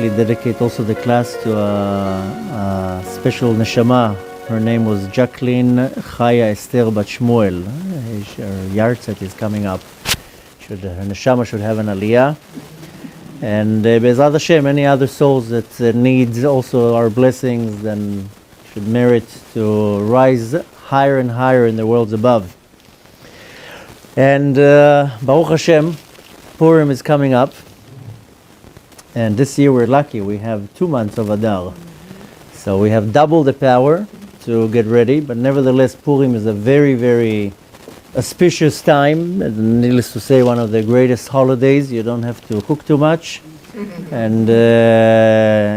basically dedicate also the class to a special neshama. Her name was Jacqueline Chaya Esther Bat Shmuel. Her yahrzeit is coming up. Her neshama should have an aliyah. And Be'ezrat Hashem, any other souls that needs also our blessings, then should merit to rise higher and higher in the worlds above. And Baruch Hashem, Purim is coming up. And this year we're lucky, we have 2 months of Adar. So we have double the power to get ready, but nevertheless Purim is a very, very auspicious time. Needless to say, one of the greatest holidays. You don't have to cook too much, and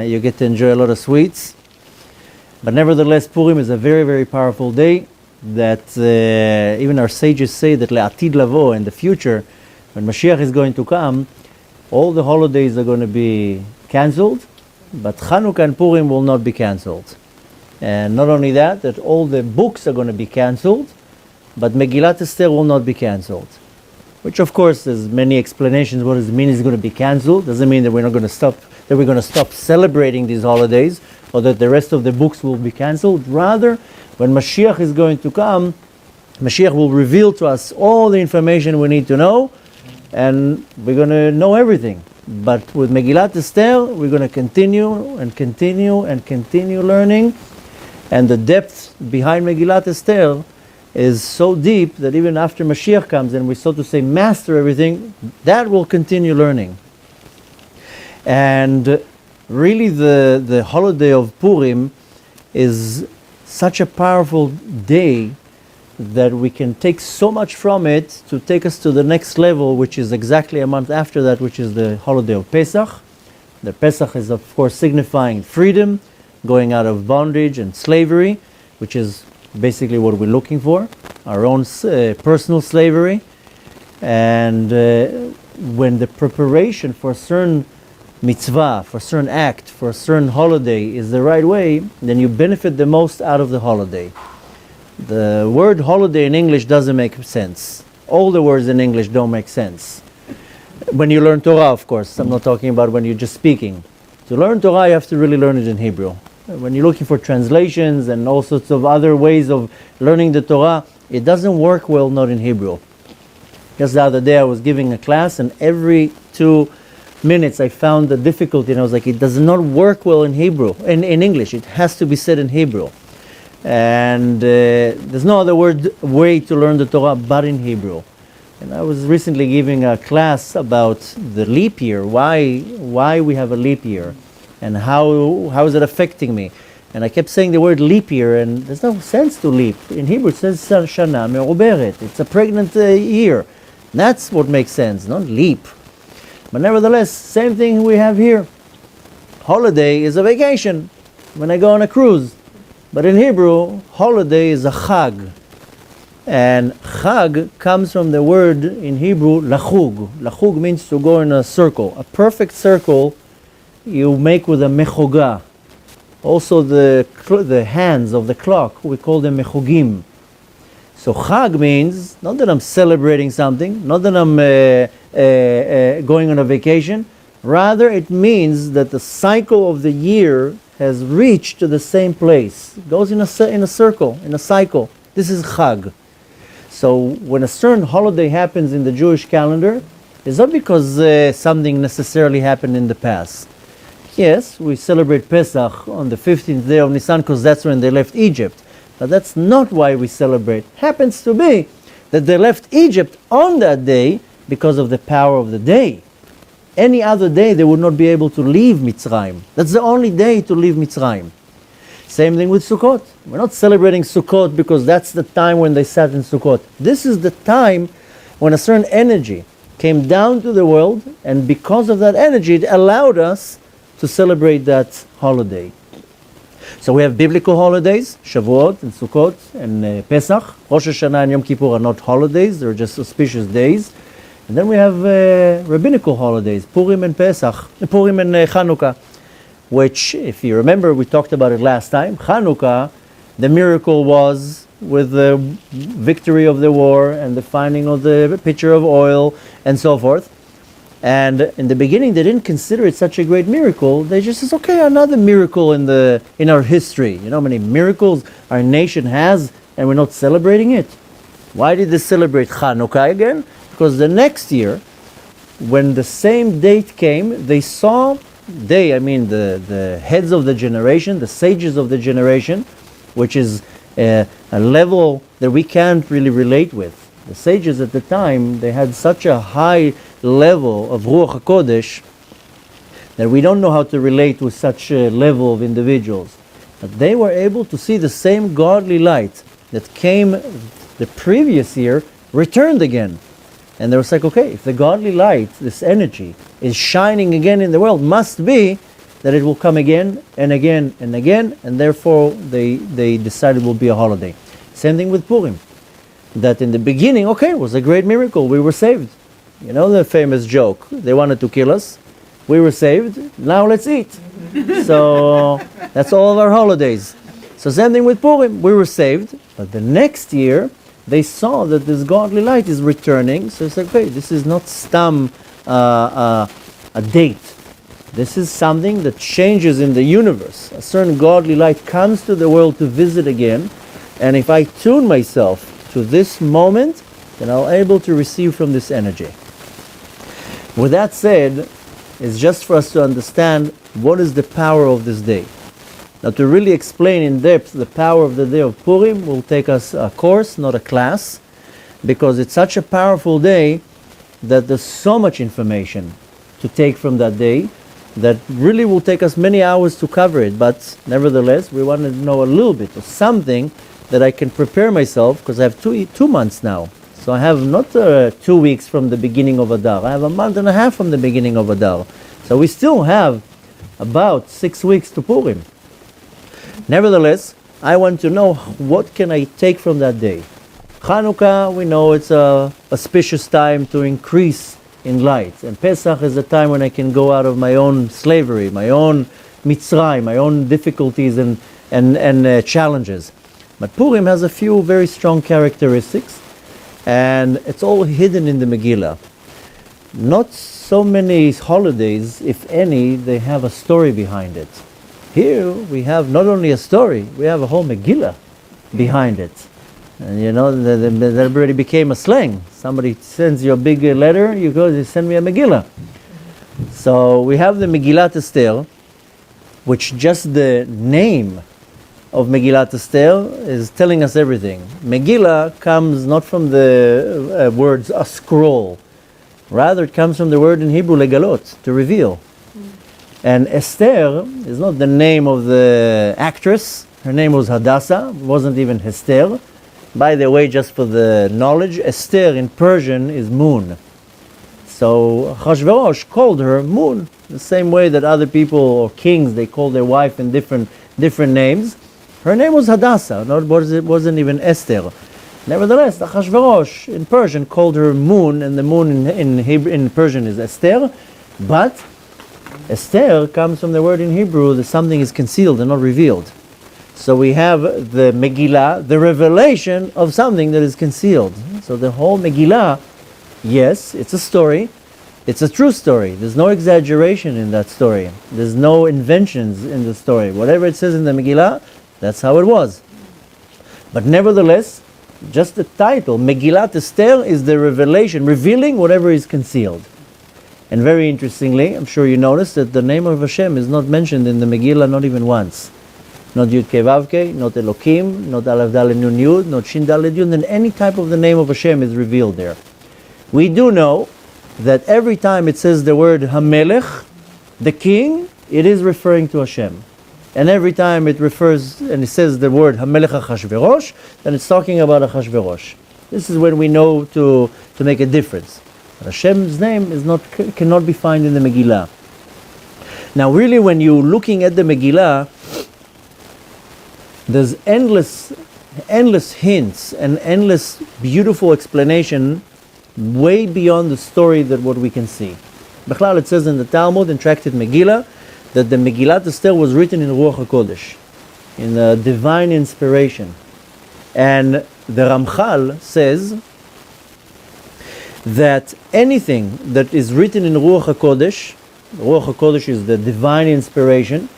you get to enjoy a lot of sweets. But nevertheless, Purim is a very, very powerful day that even our sages say that le'atid lavo, in the future, when Mashiach is going to come, all the holidays are going to be cancelled, but Chanukah and Purim will not be cancelled. And not only that, that all the books are going to be cancelled, but Megillah To Steal will not be cancelled. Which, of course, there's many explanations. What does it mean it's going to be cancelled? Doesn't mean that we're not going to stop, that we're going to stop celebrating these holidays, or that the rest of the books will be cancelled. Rather, when Mashiach is going to come, Mashiach will reveal to us all the information we need to know, and we're going to know everything. But with Megillah To Steal, we're going to continue and continue and continue learning. And the depth behind Megillah To Steal is so deep that even after Mashiach comes and we, so to say, master everything, that will continue learning. And really the holiday of Purim is such a powerful day that we can take so much from it to take us to the next level, which is exactly a month after that, which is the holiday of Pesach. The Pesach is, of course, signifying freedom, going out of bondage and slavery, which is basically what we're looking for, our own personal slavery. And when the preparation for a certain mitzvah, for a certain act, for a certain holiday is the right way, then you benefit the most out of the holiday. The word holiday in English doesn't make sense. All the words in English don't make sense. When you learn Torah, of course, I'm not talking about when you're just speaking. To learn Torah, you have to really learn it in Hebrew. When you're looking for translations and all sorts of other ways of learning the Torah, it doesn't work well not in Hebrew. Just the other day I was giving a class, and every 2 minutes I found the difficulty, and I was like, it does not work well in Hebrew, in English. It has to be said in Hebrew. And there's no other way to learn the Torah but in Hebrew. And I was recently giving a class about the leap year, why we have a leap year, and how is it affecting me. And I kept saying the word leap year, and there's no sense to leap. In Hebrew it says shana me'uberet. It's a pregnant year. That's what makes sense, not leap. But nevertheless, same thing we have here. Holiday is a vacation, when I go on a cruise. But in Hebrew, holiday is a chag. And chag comes from the word in Hebrew, lachug. Lachug means to go in a circle. A perfect circle you make with a mechoga. Also the hands of the clock, we call them mechogim. So chag means, not that I'm celebrating something, not that I'm going on a vacation. Rather, it means that the cycle of the year has reached to the same place. It goes in a circle, in a cycle. This is chag. So when a certain holiday happens in the Jewish calendar, it's not because something necessarily happened in the past. Yes, we celebrate Pesach on the 15th day of Nisan because that's when they left Egypt. But that's not why we celebrate. Happens to be that they left Egypt on that day because of the power of the day. Any other day they would not be able to leave Mitzrayim. That's the only day to leave Mitzrayim. Same thing with Sukkot. We're not celebrating Sukkot because that's the time when they sat in Sukkot. This is the time when a certain energy came down to the world, and because of that energy, it allowed us to celebrate that holiday. So we have biblical holidays, Shavuot and Sukkot and Pesach. Rosh Hashanah and Yom Kippur are not holidays, they're just auspicious days. And then we have rabbinical holidays, Purim and Pesach, Purim and Chanukah, which, if you remember, we talked about it last time. Chanukah, the miracle was with the victory of the war and the finding of the pitcher of oil and so forth. And in the beginning, they didn't consider it such a great miracle. They just said, okay, another miracle in our history. You know how many miracles our nation has, and we're not celebrating it? Why did they celebrate Hanukkah again? Because the next year, when the same date came, they saw, the heads of the generation, the sages of the generation, which is a level that we can't really relate with. The sages at the time, they had such a high level of Ruach HaKodesh that we don't know how to relate with such a level of individuals. But they were able to see the same godly light that came the previous year returned again. And they were like, okay, if the godly light, this energy, is shining again in the world, must be that it will come again and again and again, and therefore they decided it will be a holiday. Same thing with Purim. That in the beginning, okay, it was a great miracle, we were saved. You know the famous joke, they wanted to kill us, we were saved, now let's eat. So that's all of our holidays. So same thing with Purim, we were saved, but the next year, they saw that this godly light is returning, so it's like, okay, this is not stam a date. This is something that changes in the universe. A certain godly light comes to the world to visit again, and if I tune myself to this moment, then I'll be able to receive from this energy. With that said, it's just for us to understand what is the power of this day. Now, to really explain in depth the power of the day of Purim will take us a course, not a class, because it's such a powerful day that there's so much information to take from that day that really will take us many hours to cover it. But nevertheless, we want to know a little bit of something that I can prepare myself, because I have two months now. So I have not 2 weeks from the beginning of Adar. I have a month and a half from the beginning of Adar. So we still have about 6 weeks to Purim. Nevertheless, I want to know what can I take from that day. Hanukkah, we know it's a auspicious time to increase in light. And Pesach is a time when I can go out of my own slavery, my own mitzray, my own difficulties and challenges. But Purim has a few very strong characteristics, and it's all hidden in the Megillah. Not so many holidays, if any, they have a story behind it. Here we have not only a story, we have a whole Megillah behind it. And you know, that already became a slang. Somebody sends you a big letter, you go, they send me a Megillah. So we have the Megillah To Steal, which just the name of Megillah To Steal is telling us everything. Megillah comes not from the words a scroll, rather it comes from the word in Hebrew legalot, to reveal. And Esther is not the name of the actress, her name was Hadassah, it wasn't even Hester. By the way, just for the knowledge, Esther in Persian is moon. So Achashverosh called her moon, the same way that other people or kings, they call their wife in different names. Her name was Hadassah, it wasn't even Esther. Nevertheless, Achashverosh in Persian called her moon, and the moon in Persian is Esther. But Esther comes from the word in Hebrew that something is concealed and not revealed. So we have the Megillah, the revelation of something that is concealed. So the whole Megillah, yes, it's a story. It's a true story. There's no exaggeration in that story. There's no inventions in the story. Whatever it says in the Megillah, that's how it was. But nevertheless, just the title, Megillah To Steal, is the revelation, revealing whatever is concealed. And very interestingly, I'm sure you noticed that the name of Hashem is not mentioned in the Megillah, not even once. Not Yud Kei Vav Kei, not Elokim, not Aleph Dalet Nun Yud, not Shin Dalet Yud, and any type of the name of Hashem is revealed there. We do know that every time it says the word HaMelech, the king, it is referring to Hashem. And every time it refers and it says the word HaMelech Achashverosh, then it's talking about Achashverosh. This is when we know to make a difference. But Hashem's name cannot be found in the Megillah. Now really when you're looking at the Megillah, there's endless hints and endless beautiful explanation way beyond the story that what we can see. Bechlal, it says in the Talmud, in Tractate Megillah, that the Megillah To Steal was written in Ruach HaKodesh, in a divine inspiration. And the Ramchal says that anything that is written in Ruach HaKodesh is the divine inspiration.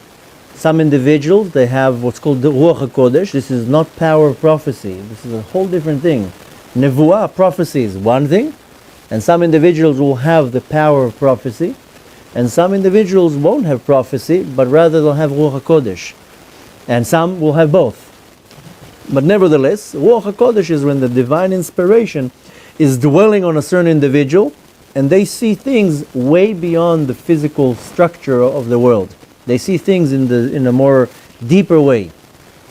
Some individuals, they have what's called the Ruach HaKodesh. This is not power of prophecy. This is a whole different thing. Nevuah, prophecy, is one thing, and some individuals will have the power of prophecy, and some individuals won't have prophecy, but rather they'll have Ruach HaKodesh, and some will have both. But nevertheless, Ruach HaKodesh is when the divine inspiration is dwelling on a certain individual, and they see things way beyond the physical structure of the world. They see things in a more deeper way.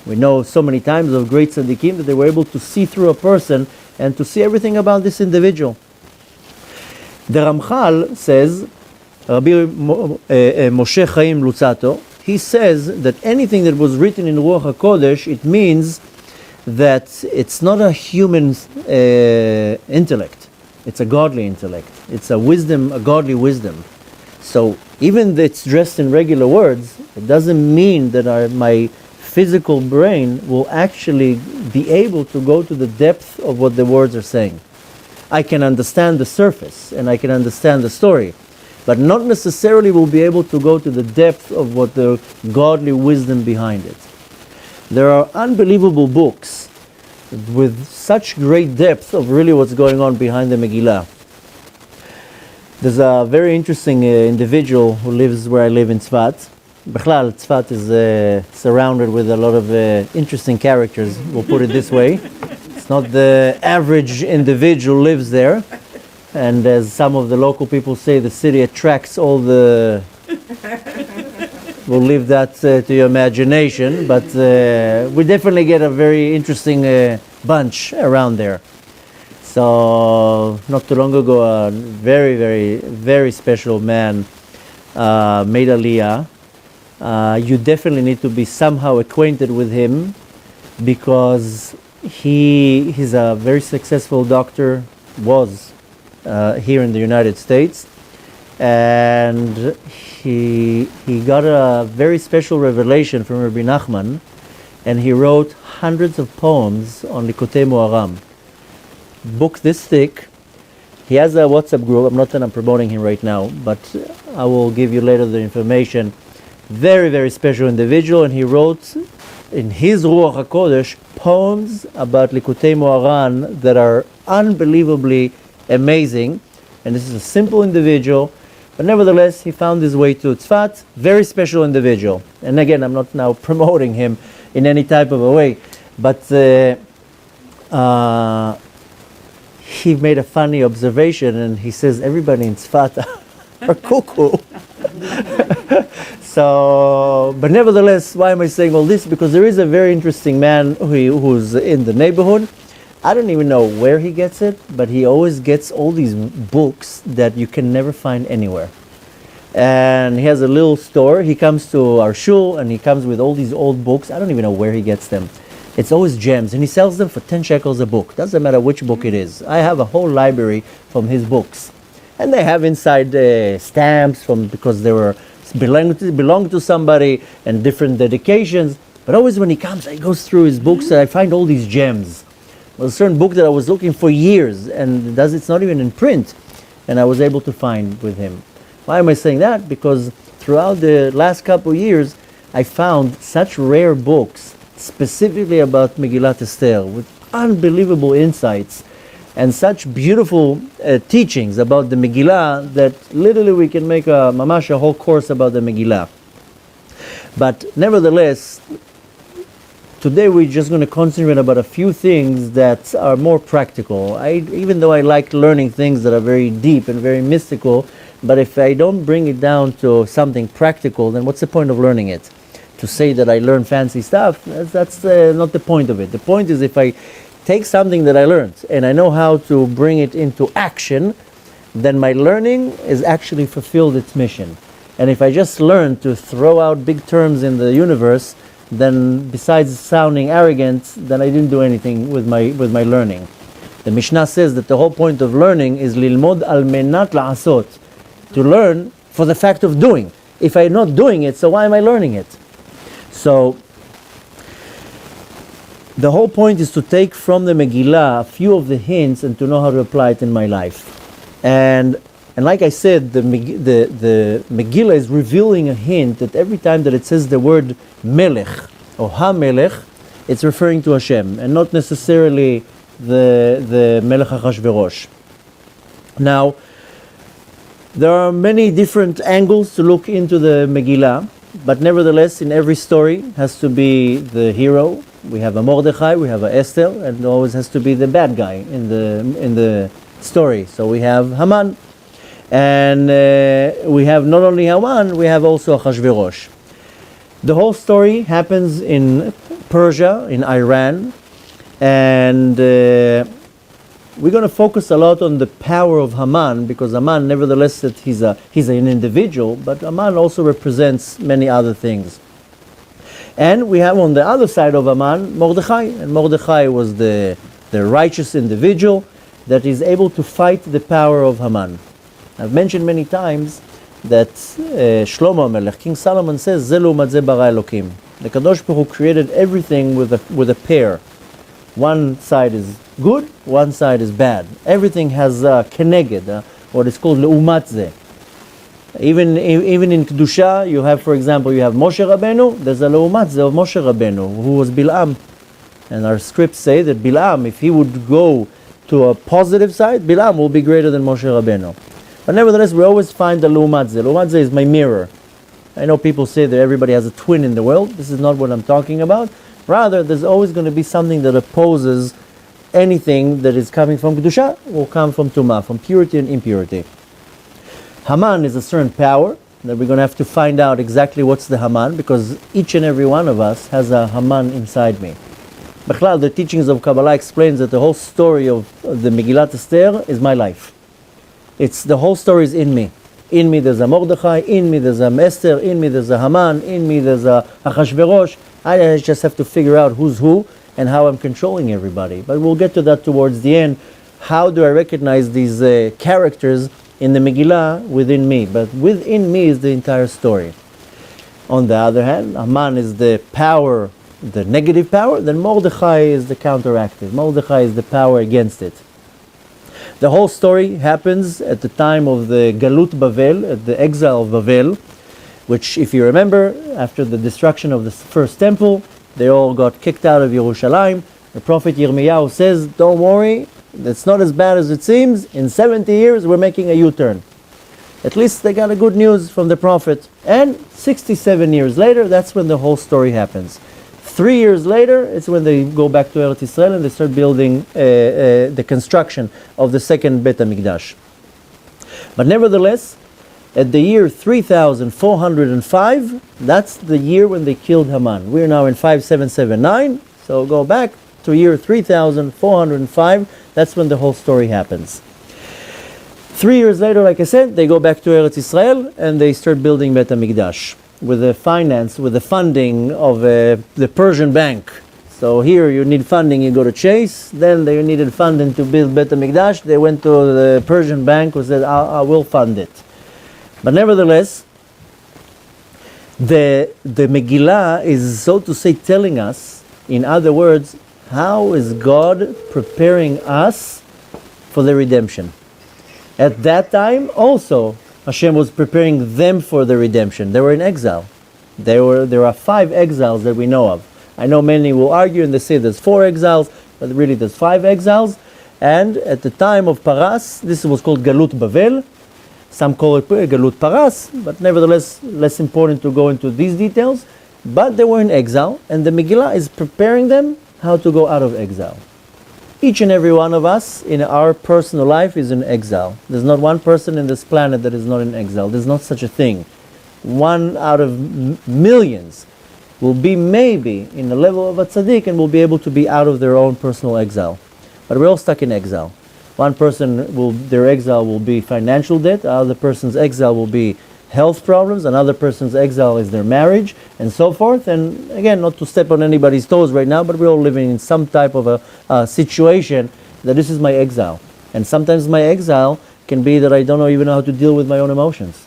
We know so many times of great tzaddikim that they were able to see through a person and to see everything about this individual. The Ramchal says, Rabbi Moshe Chaim Luzzatto, he says that anything that was written in Ruach HaKodesh, it means that it's not a human intellect. It's a godly intellect. It's a wisdom, a godly wisdom. So even though it's dressed in regular words, it doesn't mean that my physical brain will actually be able to go to the depth of what the words are saying. I can understand the surface and I can understand the story, but not necessarily will be able to go to the depth of what the godly wisdom behind it. There are unbelievable books with such great depth of really what's going on behind the Megillah. There's a very interesting individual who lives where I live in Tzfat. Bechlal, Tzfat is surrounded with a lot of interesting characters, we'll put it this way. It's not the average individual lives there. And as some of the local people say, the city attracts all the... We'll leave that to your imagination, but we definitely get a very interesting bunch around there. So, not too long ago, a very, very, very special man made Aliyah. You definitely need to be somehow acquainted with him because he's a very successful doctor, was here in the United States, and he got a very special revelation from Rabbi Nachman, and he wrote hundreds of poems on Likutei Moharam. Book this thick. He has a WhatsApp group. I'm not that I'm promoting him right now, but I will give you later the information. Very, very special individual, and he wrote in his Ruach HaKodesh poems about Likutei Moharan that are unbelievably amazing. And this is a simple individual, but nevertheless, he found his way to Tzfat. Very special individual. And again, I'm not now promoting him in any type of a way, but he made a funny observation, and he says everybody in Tzfat are cuckoo. So, but nevertheless, why am I saying all this? Because there is a very interesting man who's in the neighborhood. I don't even know where he gets it, but he always gets all these books that you can never find anywhere. And he has a little store. He comes to our shul, and he comes with all these old books. I don't even know where he gets them. It's always gems, and he sells them for 10 shekels a book. Doesn't matter which book it is. I have a whole library from his books. And they have inside stamps because they were belong to somebody and different dedications. But always when he comes, he goes through his books, and I find all these gems. Well, a certain book that I was looking for years, and it's not even in print, and I was able to find with him. Why am I saying that? Because throughout the last couple of years, I found such rare books, specifically about Megillah To Steal, with unbelievable insights and such beautiful teachings about the Megillah that literally we can make a whole course about the Megillah. But nevertheless, today we're just going to concentrate about a few things that are more practical. Even though I like learning things that are very deep and very mystical, but if I don't bring it down to something practical, then what's the point of learning it? To say that I learn fancy stuff, that's not the point of it. The point is if I take something that I learned and I know how to bring it into action, then my learning is actually fulfilled its mission. And if I just learn to throw out big terms in the universe, then besides sounding arrogant, then I didn't do anything with my learning. The Mishnah says that the whole point of learning is lilmod al menat la'asot, to learn for the fact of doing. If I'm not doing it, so why am I learning it? So the whole point is to take from the Megillah a few of the hints and to know how to apply it in my life. And like I said, the Megillah is revealing a hint that every time that it says the word Melech or Ha-Melech, it's referring to Hashem and not necessarily the Melech HaChashverosh. Now, there are many different angles to look into the Megillah, but nevertheless, in every story has to be the hero. We have a Mordechai, we have a Esther, and always has to be the bad guy in the story. So we have Haman, and we have not only Haman, we have also Achashverosh. The whole story happens in Persia, in Iran, and we're going to focus a lot on the power of Haman, because Haman, nevertheless, that he's an individual, but Haman also represents many other things. And we have on the other side of Haman, Mordechai, and Mordechai was the righteous individual that is able to fight the power of Haman. I've mentioned many times that Shlomo Melech, King Solomon says, "Ze l'umat ze bara Elokim." The Kadosh Baruch Hu created everything with a pair. One side is good, one side is bad. Everything has keneged, what is called l'umat ze. Even in Kedusha, you have, for example, you have Moshe Rabbeinu, there's a l'umat ze of Moshe Rabbeinu, who was Bil'am. And our scripts say that Bil'am, if he would go to a positive side, Bil'am will be greater than Moshe Rabbeinu. But nevertheless, we always find the l'umat ze. L'umat ze is my mirror. I know people say that everybody has a twin in the world. This is not what I'm talking about. Rather, there's always going to be something that opposes anything that is coming from Kedusha will come from Tumah, from purity and impurity. Haman is a certain power that we're going to have to find out exactly what's the Haman, because each and every one of us has a Haman inside me. Bechlal, the teachings of Kabbalah explains that the whole story of the Megillah To Steal is my life. It's the whole story is in me. In me there's a Mordechai, in me there's a Esther, in me there's a Haman, in me there's a Achashverosh. I just have to figure out who's who and how I'm controlling everybody. But we'll get to that towards the end. How do I recognize these characters in the Megillah within me? But within me is the entire story. On the other hand, Haman is the power, the negative power, then Mordechai is the counteractive. Mordechai is the power against it. The whole story happens at the time of the Galut Bavel, at the exile of Bavel, which, if you remember, after the destruction of the first temple, they all got kicked out of Yerushalayim. The prophet Yirmiyahu says, don't worry, it's not as bad as it seems. In 70 years, we're making a U-turn. At least they got a good news from the prophet. And 67 years later, that's when the whole story happens. 3 years later, it's when they go back to Eretz Israel and they start building the construction of the second Bet HaMikdash. But nevertheless, at the year 3405, that's the year when they killed Haman. We're now in 5779, so go back to year 3405, that's when the whole story happens. 3 years later, like I said, they go back to Eretz Israel and they start building Bet HaMikdash with the funding of the Persian bank. So here you need funding, you go to Chase. Then they needed funding to build Bet HaMikdash. They went to the Persian bank who said, I will fund it. But nevertheless, the Megillah is, so to say, telling us, in other words, how is God preparing us for the redemption. At that time also, Hashem was preparing them for the redemption. They were in exile. There are 5 exiles that we know of. I know many will argue and they say there's 4 exiles, but really there's 5 exiles. And at the time of Paras, this was called Galut Bavel. Some call it Galut Paras, but nevertheless less important to go into these details. But they were in exile, and the Megillah is preparing them how to go out of exile. Each and every one of us in our personal life is in exile. There's not one person in this planet that is not in exile. There's not such a thing. One out of millions will be maybe in the level of a tzaddik and will be able to be out of their own personal exile. But we're all stuck in exile. One person their exile will be financial debt, another person's exile will be health problems, another person's exile is their marriage, and so forth. And again, not to step on anybody's toes right now, but we're all living in some type of a situation that this is my exile. And sometimes my exile can be that I don't even know how to deal with my own emotions.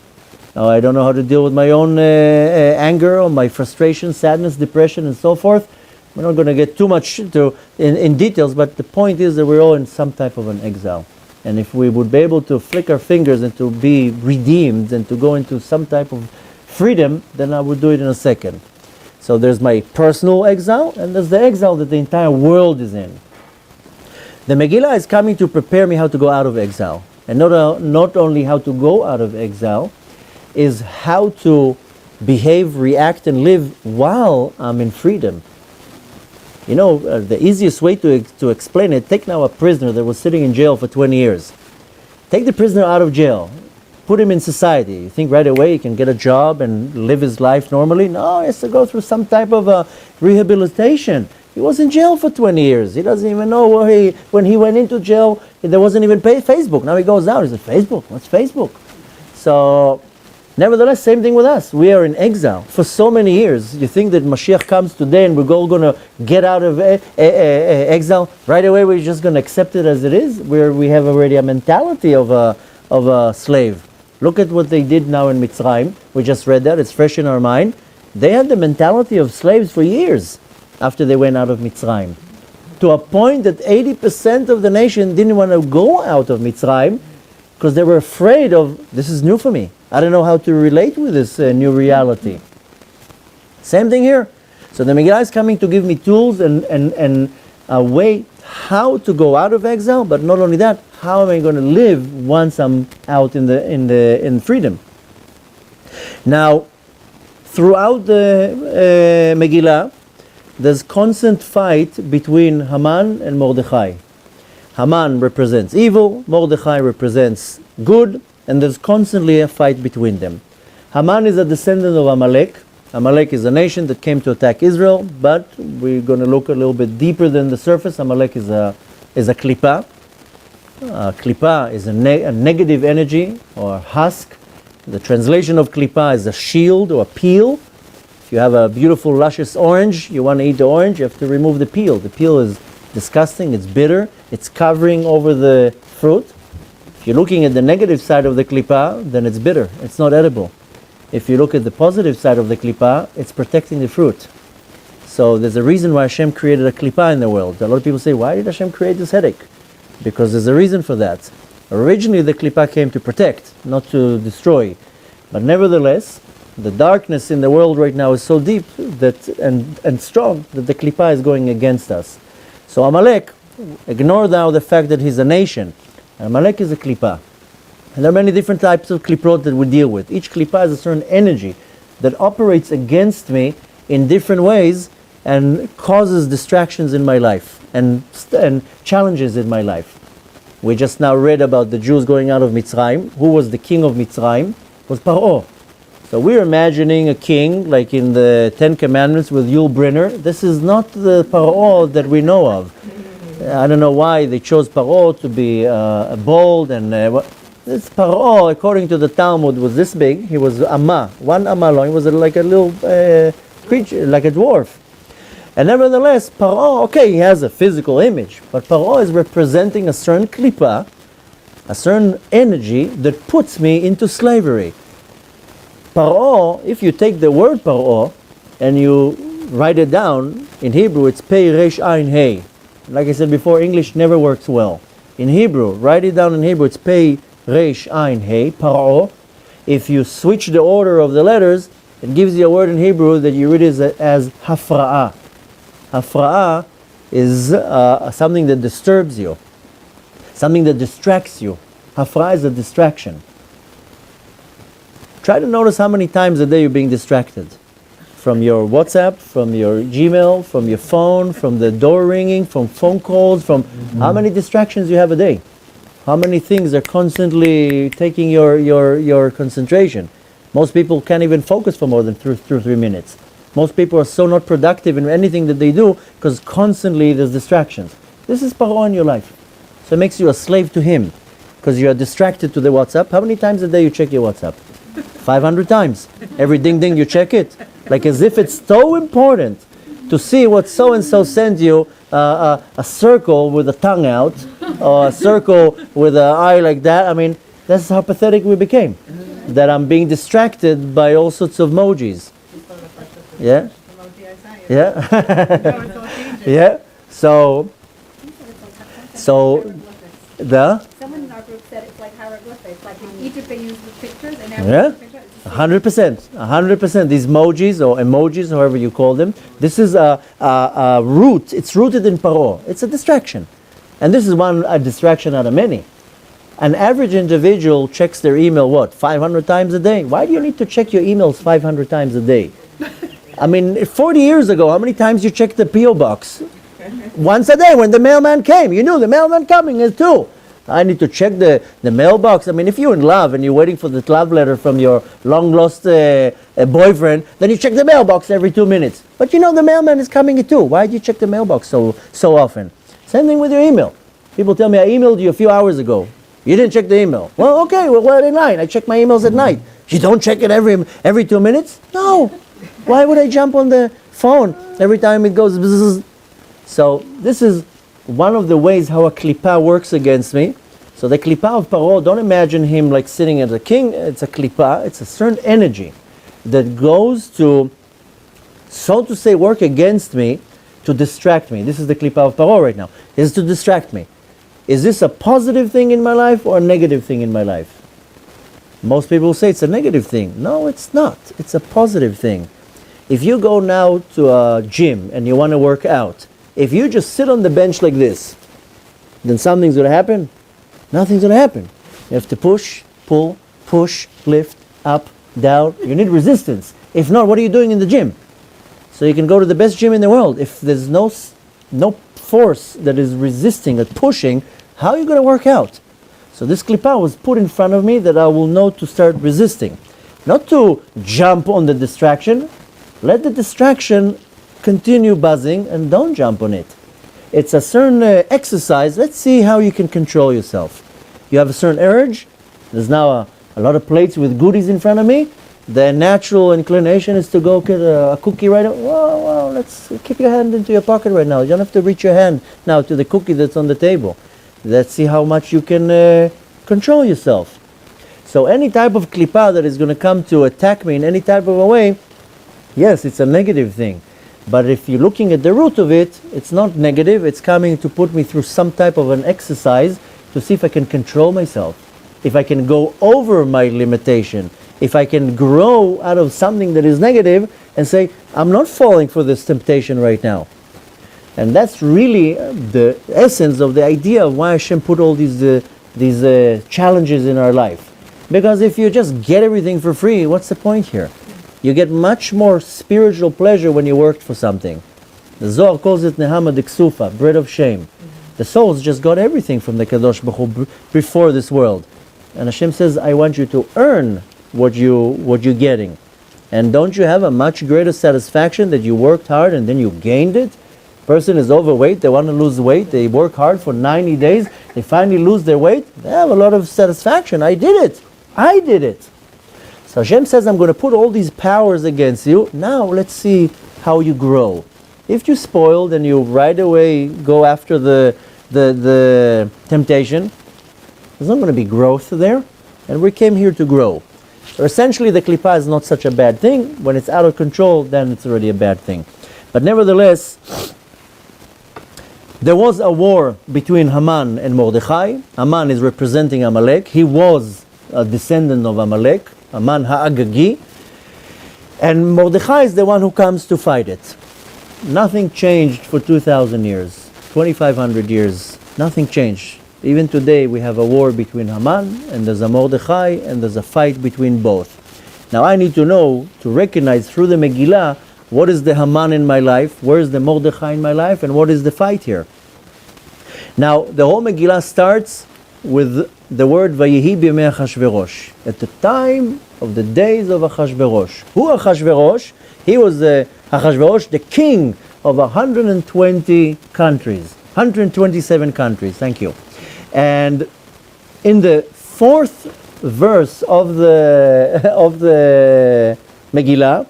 I don't know how to deal with my own anger or my frustration, sadness, depression, and so forth. We're not going to get too much in details, but the point is that we're all in some type of an exile. And if we would be able to flick our fingers and to be redeemed and to go into some type of freedom, then I would do it in a second. So there's my personal exile, and there's the exile that the entire world is in. The Megillah is coming to prepare me how to go out of exile. And not only how to go out of exile, is how to behave, react, and live while I'm in freedom. You know, the easiest way to explain it, take now a prisoner that was sitting in jail for 20 years. Take the prisoner out of jail. Put him in society. You think right away he can get a job and live his life normally? No, he has to go through some type of rehabilitation. He was in jail for 20 years. He doesn't even know when he went into jail, there wasn't even Facebook. Now he goes out, he said, Facebook? What's Facebook? So, nevertheless, same thing with us. We are in exile for so many years. You think that Mashiach comes today and we're all going to get out of exile? Right away we're just going to accept it as it is? Where we have already a mentality of a slave. Look at what they did now in Mitzrayim. We just read that. It's fresh in our mind. They had the mentality of slaves for years after they went out of Mitzrayim. To a point that 80% of the nation didn't want to go out of Mitzrayim because they were afraid of, this is new for me. I don't know how to relate with this new reality. Same thing here. So the Megillah is coming to give me tools and a way how to go out of exile, but not only that, how am I going to live once I'm out in freedom? Now, throughout the Megillah, there's constant fight between Haman and Mordechai. Haman represents evil, Mordechai represents good, and there's constantly a fight between them. Haman is a descendant of Amalek. Amalek is a nation that came to attack Israel, but we're going to look a little bit deeper than the surface. Amalek is a klipa. Klipa is a negative energy or husk. The translation of klipa is a shield or a peel. If you have a beautiful, luscious orange, you want to eat the orange, you have to remove the peel. The peel is disgusting, it's bitter, it's covering over the fruit. If you're looking at the negative side of the klipa, then it's bitter, it's not edible. If you look at the positive side of the klipa, it's protecting the fruit. So there's a reason why Hashem created a klipa in the world. A lot of people say, why did Hashem create this headache? Because there's a reason for that. Originally the klipa came to protect, not to destroy. But nevertheless, the darkness in the world right now is so deep that and strong that the klipa is going against us. So Amalek, ignore now the fact that he's a nation. Amalek is a klipa. And there are many different types of klipot that we deal with. Each klipa has a certain energy that operates against me in different ways and causes distractions in my life and challenges in my life. We just now read about the Jews going out of Mitzrayim. Who was the king of Mitzrayim? It was Paro. So we're imagining a king like in the Ten Commandments with Yul Brynner. This is not the Paro that we know of. I don't know why they chose Paro to be bold and this Paro, according to the Talmud, was this big. He was Amma, one Amma long. He was like a little creature, like a dwarf. And nevertheless, Paro, okay, he has a physical image, but Paro is representing a certain klipa, a certain energy that puts me into slavery. Paro, if you take the word Paro and you write it down, in Hebrew it's Pei Resh Ayin Hey. Like I said before, English never works well. In Hebrew, write it down in Hebrew, it's Pei Resh Ayin Hey, Paro. If you switch the order of the letters, it gives you a word in Hebrew that you read as Hafra'ah. Hafra'ah is something that disturbs you, something that distracts you. Hafra'ah is a distraction. Try to notice how many times a day you're being distracted. From your WhatsApp, from your Gmail, from your phone, from the door ringing, from phone calls, from how many distractions you have a day. How many things are constantly taking your concentration. Most people can't even focus for more than 2 or 3 minutes. Most people are so not productive in anything that they do because constantly there's distractions. This is Paro in your life. So it makes you a slave to him because you are distracted to the WhatsApp. How many times a day you check your WhatsApp? 500 times. Every ding ding you check it. Like as if it's so important to see what so-and-so sent you a circle with a tongue out or a circle with an eye like that. I mean, that's how pathetic we became. That I'm being distracted by all sorts of emojis. Yeah? Yeah? Yeah? So Someone in our group said it's like hieroglyphics. Like in Egypt they use the pictures, and now Yeah? the picture. It's the same. 100%. These emojis, however you call them, this is a root. It's rooted in paro. It's a distraction. And this is a distraction out of many. An average individual checks their email, 500 times a day? Why do you need to check your emails 500 times a day? I mean, 40 years ago, how many times you checked the P.O. box? Once a day when the mailman came. You knew the mailman coming is too. I need to check the mailbox. I mean, if you're in love and you're waiting for the love letter from your long-lost boyfriend, then you check the mailbox every 2 minutes. But you know the mailman is coming too. Why do you check the mailbox so often? Same thing with your email. People tell me, I emailed you a few hours ago. You didn't check the email. Well, okay, we're in line. I check my emails at night. You don't check it every 2 minutes? No. Why would I jump on the phone every time it goes bzzz? So this is one of the ways how a klippah works against me. So the klippah of Paro, don't imagine him like sitting as a king. It's a klippah. It's a certain energy that goes to, so to say, work against me to distract me. This is the klippah of Paro right now. This is to distract me. Is this a positive thing in my life or a negative thing in my life? Most people say it's a negative thing. No, it's not. It's a positive thing. If you go now to a gym and you want to work out, if you just sit on the bench like this, then something's going to happen? Nothing's going to happen. You have to push, pull, push, lift, up, down. You need resistance. If not, what are you doing in the gym? So you can go to the best gym in the world. If there's no force that is resisting or pushing, how are you going to work out? So this klippah was put in front of me that I will know to start resisting. Not to jump on the distraction. Let the distraction continue buzzing and don't jump on it. It's a certain exercise. Let's see how you can control yourself. You have a certain urge. There's now a lot of plates with goodies in front of me. The natural inclination is to go get a cookie right now. Whoa, let's keep your hand into your pocket right now. You don't have to reach your hand now to the cookie that's on the table. Let's see how much you can control yourself. So any type of klippah that is going to come to attack me in any type of a way, yes, it's a negative thing. But if you're looking at the root of it, it's not negative. It's coming to put me through some type of an exercise to see if I can control myself. If I can go over my limitation. If I can grow out of something that is negative and say, I'm not falling for this temptation right now. And that's really the essence of the idea of why Hashem put all these challenges in our life. Because if you just get everything for free, what's the point here? You get much more spiritual pleasure when you worked for something. The Zohar calls it Nehama Diksufa, bread of shame. The souls just got everything from the Kadosh Baruch Hu before this world. And Hashem says, I want you to earn what you're getting. And don't you have a much greater satisfaction that you worked hard and then you gained it? Person is overweight, they want to lose weight, they work hard for 90 days, they finally lose their weight, they have a lot of satisfaction. I did it. So Hashem says, I'm going to put all these powers against you. Now let's see how you grow. If you're spoiled and you right away go after the temptation, there's not going to be growth there. And we came here to grow. So essentially the klippah is not such a bad thing. When it's out of control, then it's already a bad thing. But nevertheless, there was a war between Haman and Mordechai. Haman is representing Amalek. He was a descendant of Amalek. Haman Ha'agagi, and Mordechai is the one who comes to fight it. Nothing changed for 2,000 years, 2,500 years, nothing changed. Even today we have a war between Haman and there's a Mordechai and there's a fight between both. Now I need to know, to recognize through the Megillah, what is the Haman in my life, where is the Mordechai in my life, and what is the fight here. Now the whole Megillah starts with the word Vayihi b'yemei Achashverosh. At the time of the days of Achashverosh. Who Achashverosh? He was Achashverosh, the king of 120 countries. 127 countries, thank you. And in the fourth verse of the Megillah,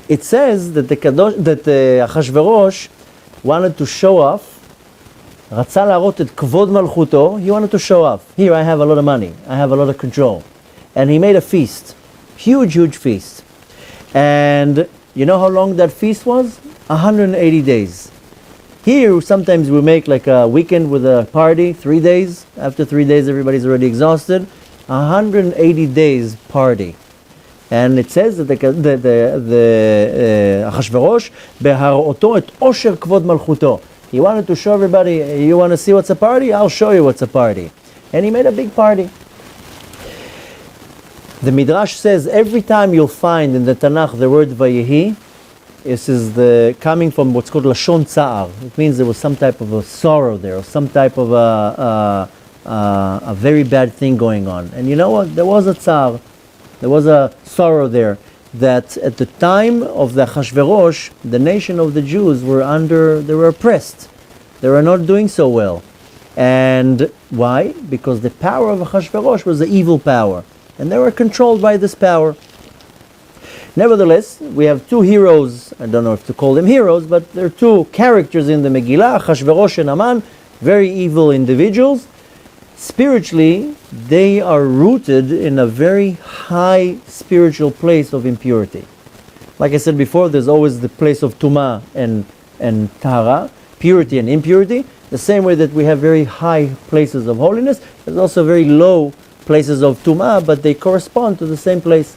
it says that Achashverosh wanted to show off. רצה להראות את כבוד מלכותו. He wanted to show off. Here I have a lot of money. I have a lot of control. And he made a feast. Huge feast. And you know how long that feast was? 180 days. Here, sometimes we make like a weekend with a party, 3 days. After 3 days, everybody's already exhausted. 180 days party. And it says that the Achashverosh, בהראותו את עושר כבוד מלכותו. He wanted to show everybody, you want to see what's a party? I'll show you what's a party. And he made a big party. The Midrash says every time you'll find in the Tanakh the word Vayehi, this is coming from what's called Lashon Tza'ar. It means there was some type of a sorrow there, or some type of a very bad thing going on. And you know what? There was a tzar, there was a sorrow there, that at the time of the Achashverosh, the nation of the Jews they were oppressed. They were not doing so well. And why? Because the power of Achashverosh was the evil power. And they were controlled by this power. Nevertheless, we have two heroes, I don't know if to call them heroes, but there are two characters in the Megillah, Achashverosh and Haman, very evil individuals. Spiritually, they are rooted in a very high spiritual place of impurity. Like I said before, there's always the place of Tumah and Tahara, purity and impurity. The same way that we have very high places of holiness, there's also very low places of Tumah, but they correspond to the same place.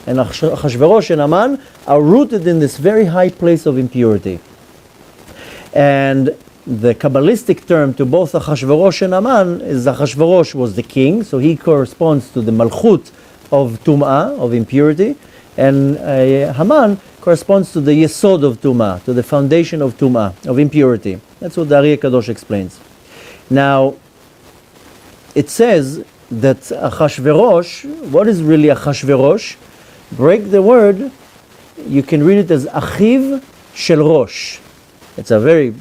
And Achashverosh and Haman are rooted in this very high place of impurity. And the Kabbalistic term to both Achashverosh and Haman is Achashverosh was the king, so he corresponds to the Malchut of Tum'ah, of impurity, and Haman corresponds to the Yesod of Tum'ah, to the foundation of Tum'ah, of impurity. That's what the Ari Kadosh explains. Now, it says that Achashverosh, what is really Achashverosh? Break the word, you can read it as Achiv Shel Rosh. It's a very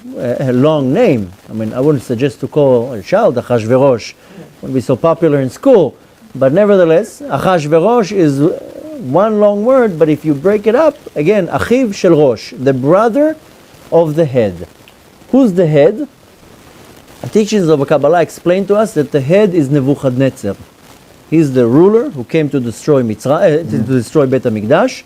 long name. I mean, I wouldn't suggest to call a child Achashverosh. It wouldn't be so popular in school. But nevertheless, Achashverosh is one long word, but if you break it up, again, Achiv Shel Rosh, the brother of the head. Who's the head? The teachings of Kabbalah explain to us that the head is Nebuchadnezzar. He's the ruler who came to destroy to destroy Bet HaMikdash.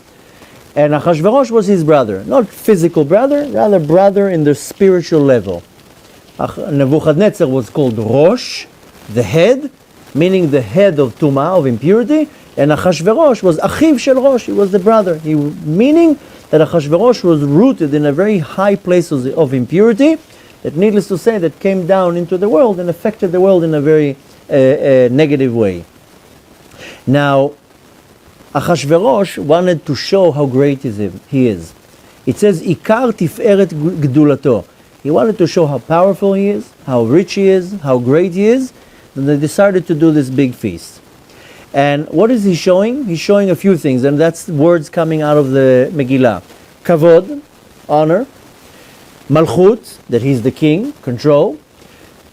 And Achashverosh was his brother. Not physical brother, rather brother in the spiritual level. Nebuchadnezzar was called Rosh, the head, meaning the head of Tumah, of impurity. And Achashverosh was Achiv Shel Rosh, he was the brother. Meaning that Achashverosh was rooted in a very high place of impurity, that needless to say, that came down into the world and affected the world in a very negative way. Now, Achashverosh wanted to show how great he is. It says, Ikar tiferet gdulato. He wanted to show how powerful he is, how rich he is, how great he is. And they decided to do this big feast. And what is he showing? He's showing a few things, and that's words coming out of the Megillah. Kavod, honor. Malchut, that he's the king, control.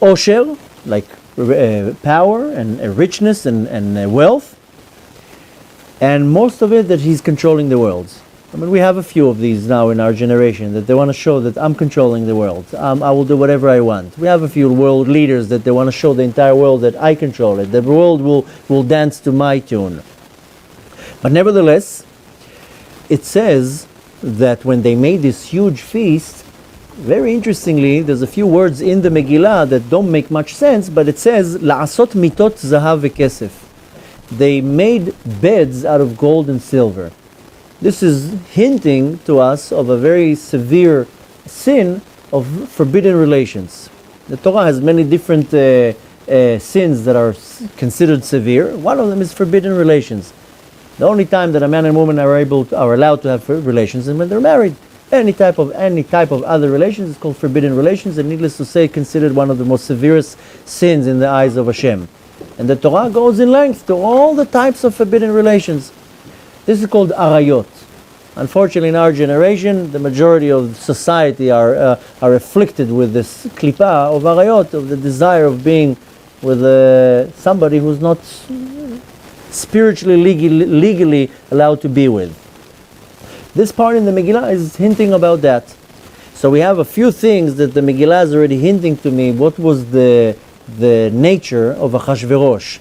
Osher, like power and richness and wealth. And most of it that he's controlling the world. I mean, we have a few of these now in our generation, that they want to show that I'm controlling the world. I will do whatever I want. We have a few world leaders that they want to show the entire world that I control it. The world will dance to my tune. But nevertheless, it says that when they made this huge feast, very interestingly, there's a few words in the Megillah that don't make much sense, but it says, La'asot mitot zahav v'kesef. They made beds out of gold and silver. This is hinting to us of a very severe sin of forbidden relations. The Torah has many different sins that are considered severe. One of them is forbidden relations. The only time that a man and woman are allowed to have relations is when they're married. Any type of other relations is called forbidden relations, and needless to say, considered one of the most severest sins in the eyes of Hashem. And the Torah goes in length to all the types of forbidden relations. This is called arayot. Unfortunately, in our generation, the majority of society are afflicted with this klipa of arayot, of the desire of being with somebody who's not spiritually, legally allowed to be with. This part in the Megillah is hinting about that. So we have a few things that the Megillah is already hinting to me. What was the nature of Achashverosh?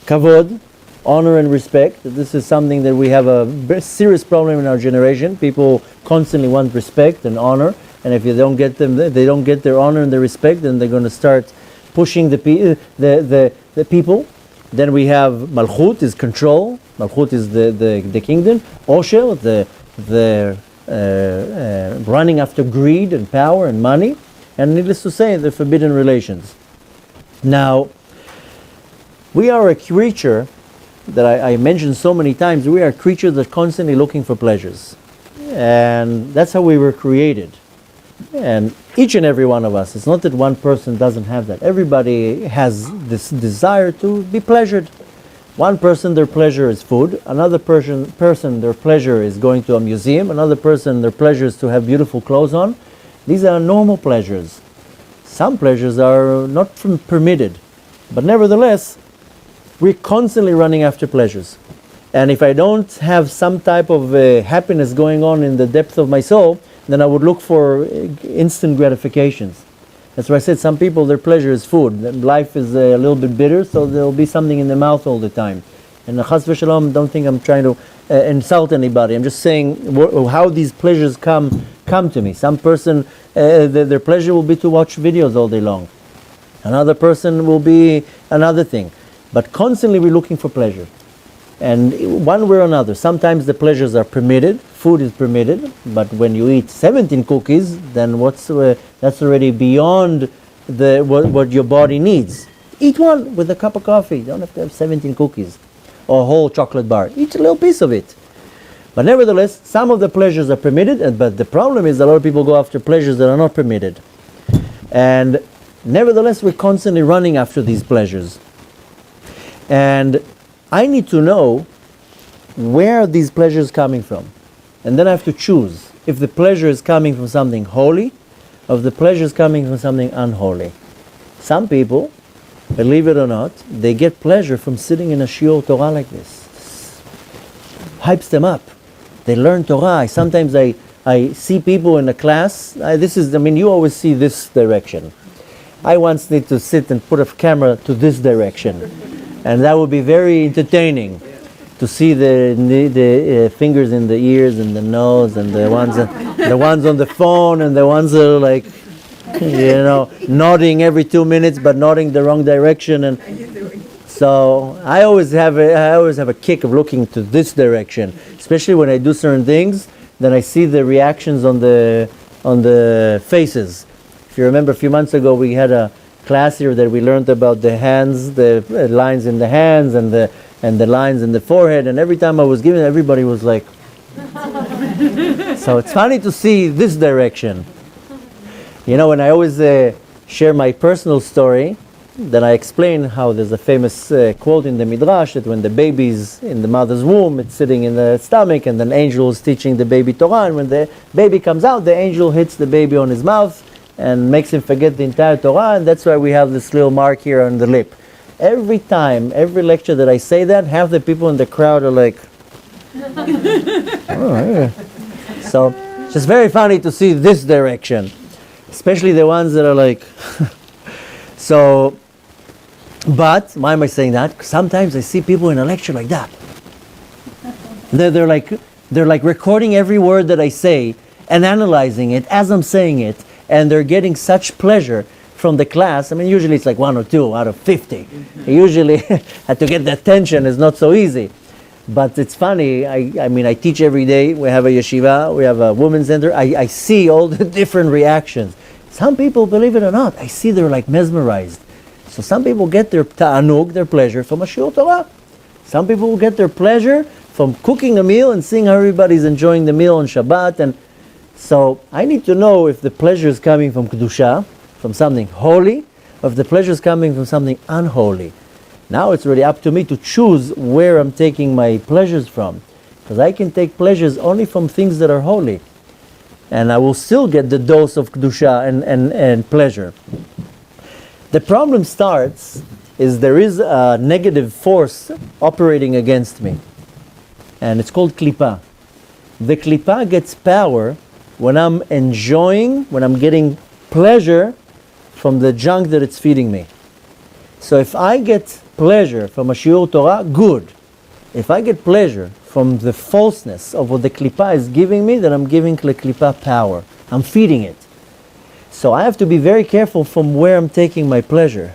Kavod, honor and respect. This is something that we have a very serious problem in our generation. People constantly want respect and honor. and if you don't get them, they don't get their honor and their respect, then they're going to start pushing the people. Then we have Malchut, is control. Malchut is the kingdom. Osher, the running after greed and power and money. And needless to say, the forbidden relations. Now, we are a creature that I mentioned so many times. We are a creature that's constantly looking for pleasures. And that's how we were created. And each and every one of us, it's not that one person doesn't have that. Everybody has this desire to be pleasured. One person, their pleasure is food. Another person, their pleasure is going to a museum. Another person, their pleasure is to have beautiful clothes on. These are normal pleasures. Some pleasures are not permitted. But nevertheless, we're constantly running after pleasures. And if I don't have some type of happiness going on in the depth of my soul, then I would look for instant gratifications. That's why I said some people, their pleasure is food. Life is a little bit bitter, so there'll be something in their mouth all the time. And chas v'shalom, don't think I'm trying to insult anybody. I'm just saying how these pleasures come to me. Some person, their pleasure will be to watch videos all day long. Another person will be another thing. But constantly we're looking for pleasure. And one way or another, sometimes the pleasures are permitted, food is permitted, but when you eat 17 cookies, then that's already beyond what your body needs. Eat one with a cup of coffee. You don't have to have 17 cookies or a whole chocolate bar. Eat a little piece of it. But nevertheless, some of the pleasures are permitted, but the problem is a lot of people go after pleasures that are not permitted. And nevertheless, we're constantly running after these pleasures. And I need to know where are these pleasures coming from. And then I have to choose if the pleasure is coming from something holy or if the pleasure is coming from something unholy. Some people, believe it or not, they get pleasure from sitting in a shiur Torah like this. Hypes them up. They learn Torah. Sometimes I see people in a class. You always see this direction. I once need to sit and put a camera to this direction. And that would be very entertaining to see the fingers in the ears and the nose and the ones on the phone and the ones that are like, nodding every 2 minutes but nodding the wrong direction. And so I always have a kick of looking to this direction, especially when I do certain things. Then I see the reactions on the faces. If you remember, a few months ago we had a class here that we learned about the hands, the lines in the hands and the lines in the forehead, and every time I was giving, everybody was like, so it's funny to see this direction. When I always share my personal story, then I explain how there's a famous quote in the Midrash that when the baby's in the mother's womb, it's sitting in the stomach, and an angel is teaching the baby Torah, and when the baby comes out, the angel hits the baby on his mouth and makes him forget the entire Torah, and that's why we have this little mark here on the lip. Every time, every lecture that I say that, half the people in the crowd are like, oh, yeah. So, it's just very funny to see this direction, especially the ones that are like, so, but, why am I saying that? Sometimes I see people in a lecture like that. They're like recording every word that I say and analyzing it as I'm saying it, and they're getting such pleasure from the class. Usually it's like 1 or 2 out of 50. Usually, to get the attention is not so easy. But it's funny, I teach every day. We have a yeshiva, we have a women's center. I see all the different reactions. Some people, believe it or not, I see they're like mesmerized. So some people get their ta'anug, their pleasure, from a shiur Torah. Some people will get their pleasure from cooking a meal and seeing how everybody's enjoying the meal on Shabbat. And so I need to know if the pleasure is coming from Kedusha, from something holy, or if the pleasure is coming from something unholy. Now it's really up to me to choose where I'm taking my pleasures from. Because I can take pleasures only from things that are holy. And I will still get the dose of Kedusha and pleasure. The problem starts is there is a negative force operating against me. And it's called klipa. The klipa gets power when I'm enjoying, when I'm getting pleasure from the junk that it's feeding me. So if I get pleasure from a shiur Torah, good. If I get pleasure from the falseness of what the klipa is giving me, then I'm giving the klipa power. I'm feeding it. So I have to be very careful from where I'm taking my pleasure.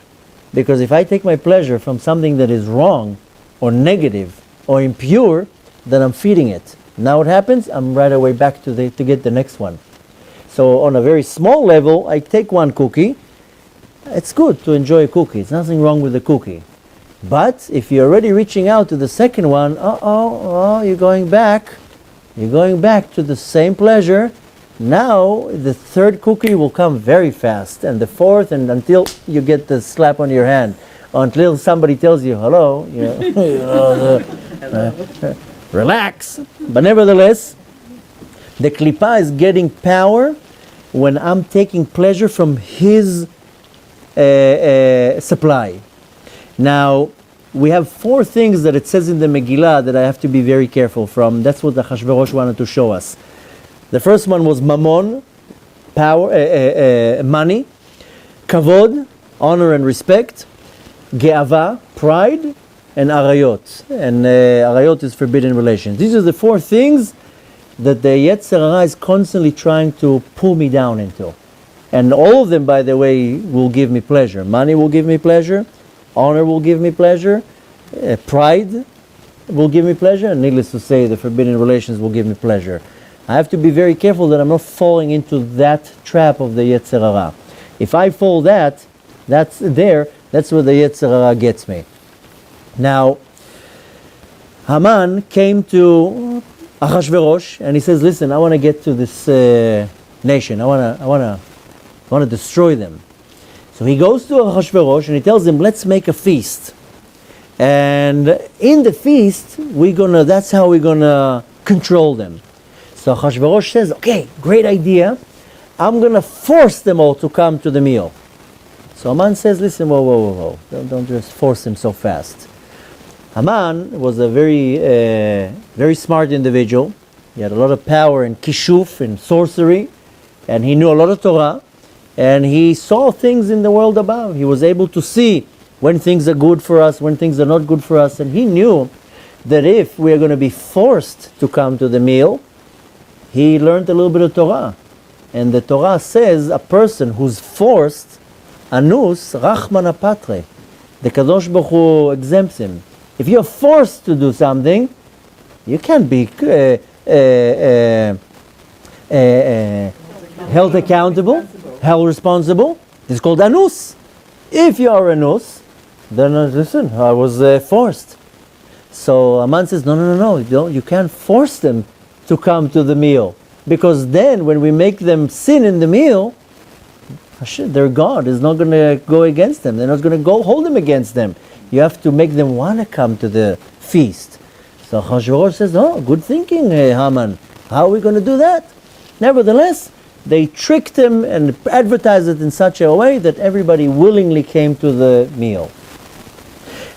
Because if I take my pleasure from something that is wrong or negative or impure, then I'm feeding it. Now what happens? I'm right away back to get the next one. So on a very small level, I take one cookie. It's good to enjoy a cookie. There's nothing wrong with a cookie. But if you're already reaching out to the second one, you're going back. You're going back to the same pleasure. Now the third cookie will come very fast, and the fourth, and until you get the slap on your hand, until somebody tells you hello, relax. But nevertheless, the klipa is getting power when I'm taking pleasure from his supply. Now, we have 4 things that it says in the Megillah that I have to be very careful from. That's what the Achashverosh wanted to show us. The first one was mammon, power, money, kavod, honor and respect, ge'ava, pride, and arayot. And arayot is forbidden relations. These are the 4 things that the Yetzer Hara is constantly trying to pull me down into. And all of them, by the way, will give me pleasure. Money will give me pleasure. Honor will give me pleasure. Pride will give me pleasure. And needless to say, the forbidden relations will give me pleasure. I have to be very careful that I'm not falling into that trap of the Yetzer Hara. If I fall that's where the Yetzer Hara gets me. Now, Haman came to Achashverosh and he says, listen, I want to get to this nation. I want to destroy them. So he goes to Achashverosh and he tells him, let's make a feast. And in the feast, that's how we're going to control them. So Achashverosh says, okay, great idea. I'm going to force them all to come to the meal. So Haman says, listen, whoa. Don't just force them so fast. Haman was a very smart individual. He had a lot of power in kishuf, in sorcery, and he knew a lot of Torah, and he saw things in the world above. He was able to see when things are good for us, when things are not good for us, and he knew that if we are going to be forced to come to the meal, he learned a little bit of Torah. And the Torah says a person who's forced, anus, rachman apatre, the Kadosh Baruch Hu exempts him. If you're forced to do something, you can't be held accountable, held responsible. It's called anus. If you are anus, then listen, I was forced. So Haman says, no, you can't force them to come to the meal. Because then when we make them sin in the meal, their God is not going to go against them. They're not going to go hold them against them. You have to make them want to come to the feast. So Achashverosh says, good thinking, Haman. How are we going to do that? Nevertheless, they tricked him and advertised it in such a way that everybody willingly came to the meal.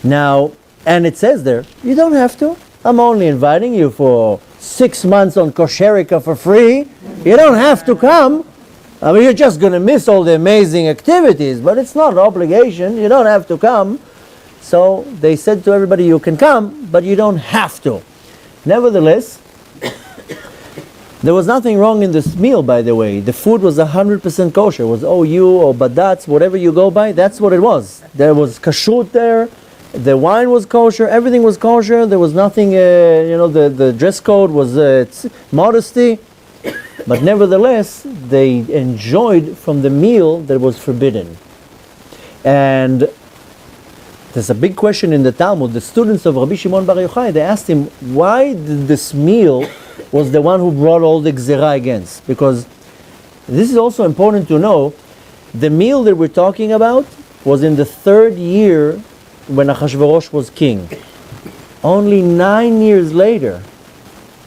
Now, and it says there, you don't have to. I'm only inviting you for 6 months on Kosherica for free. You don't have to come. I mean, you're just going to miss all the amazing activities, but it's not an obligation. You don't have to come. So they said to everybody, you can come, but you don't have to. Nevertheless, there was nothing wrong in this meal, by the way. The food was 100% kosher. It was OU or Badatz, whatever you go by, that's what it was. There was kashrut there. The wine was kosher. Everything was kosher. There was nothing, the dress code was modesty. But nevertheless, they enjoyed from the meal that was forbidden. And there's a big question in the Talmud. The students of Rabbi Shimon Bar Yochai, they asked him, why did this meal was the one who brought all the gzera against? Because this is also important to know. The meal that we're talking about was in the 3rd year when Achashverosh was king. Only 9 years later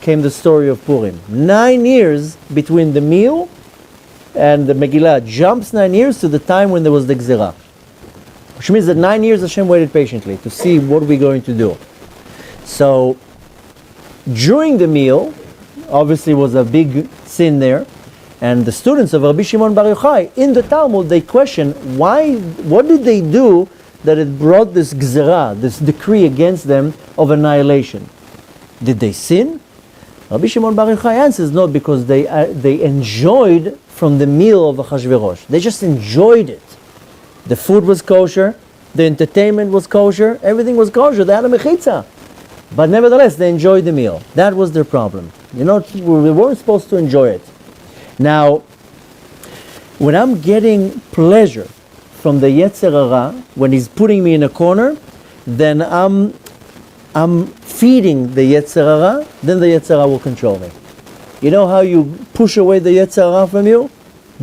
came the story of Purim. 9 years between the meal and the Megillah. Jumps 9 years to the time when there was the gzera. Which means that 9 years Hashem waited patiently to see what we're going to do. So, during the meal, obviously was a big sin there, and the students of Rabbi Shimon Bar Yochai, in the Talmud, they question, what did they do that it brought this gzera, this decree against them of annihilation? Did they sin? Rabbi Shimon Bar Yochai answers, no, because they enjoyed from the meal of Achashverosh. They just enjoyed it. The food was kosher, the entertainment was kosher, everything was kosher. They had a mechitza. But nevertheless, they enjoyed the meal. That was their problem. You know, we weren't supposed to enjoy it. Now, when I'm getting pleasure from the Yetzer Hara, when he's putting me in a corner, then I'm feeding the Yetzer Hara, then the Yetzer Hara will control me. You know how you push away the Yetzer Hara from you?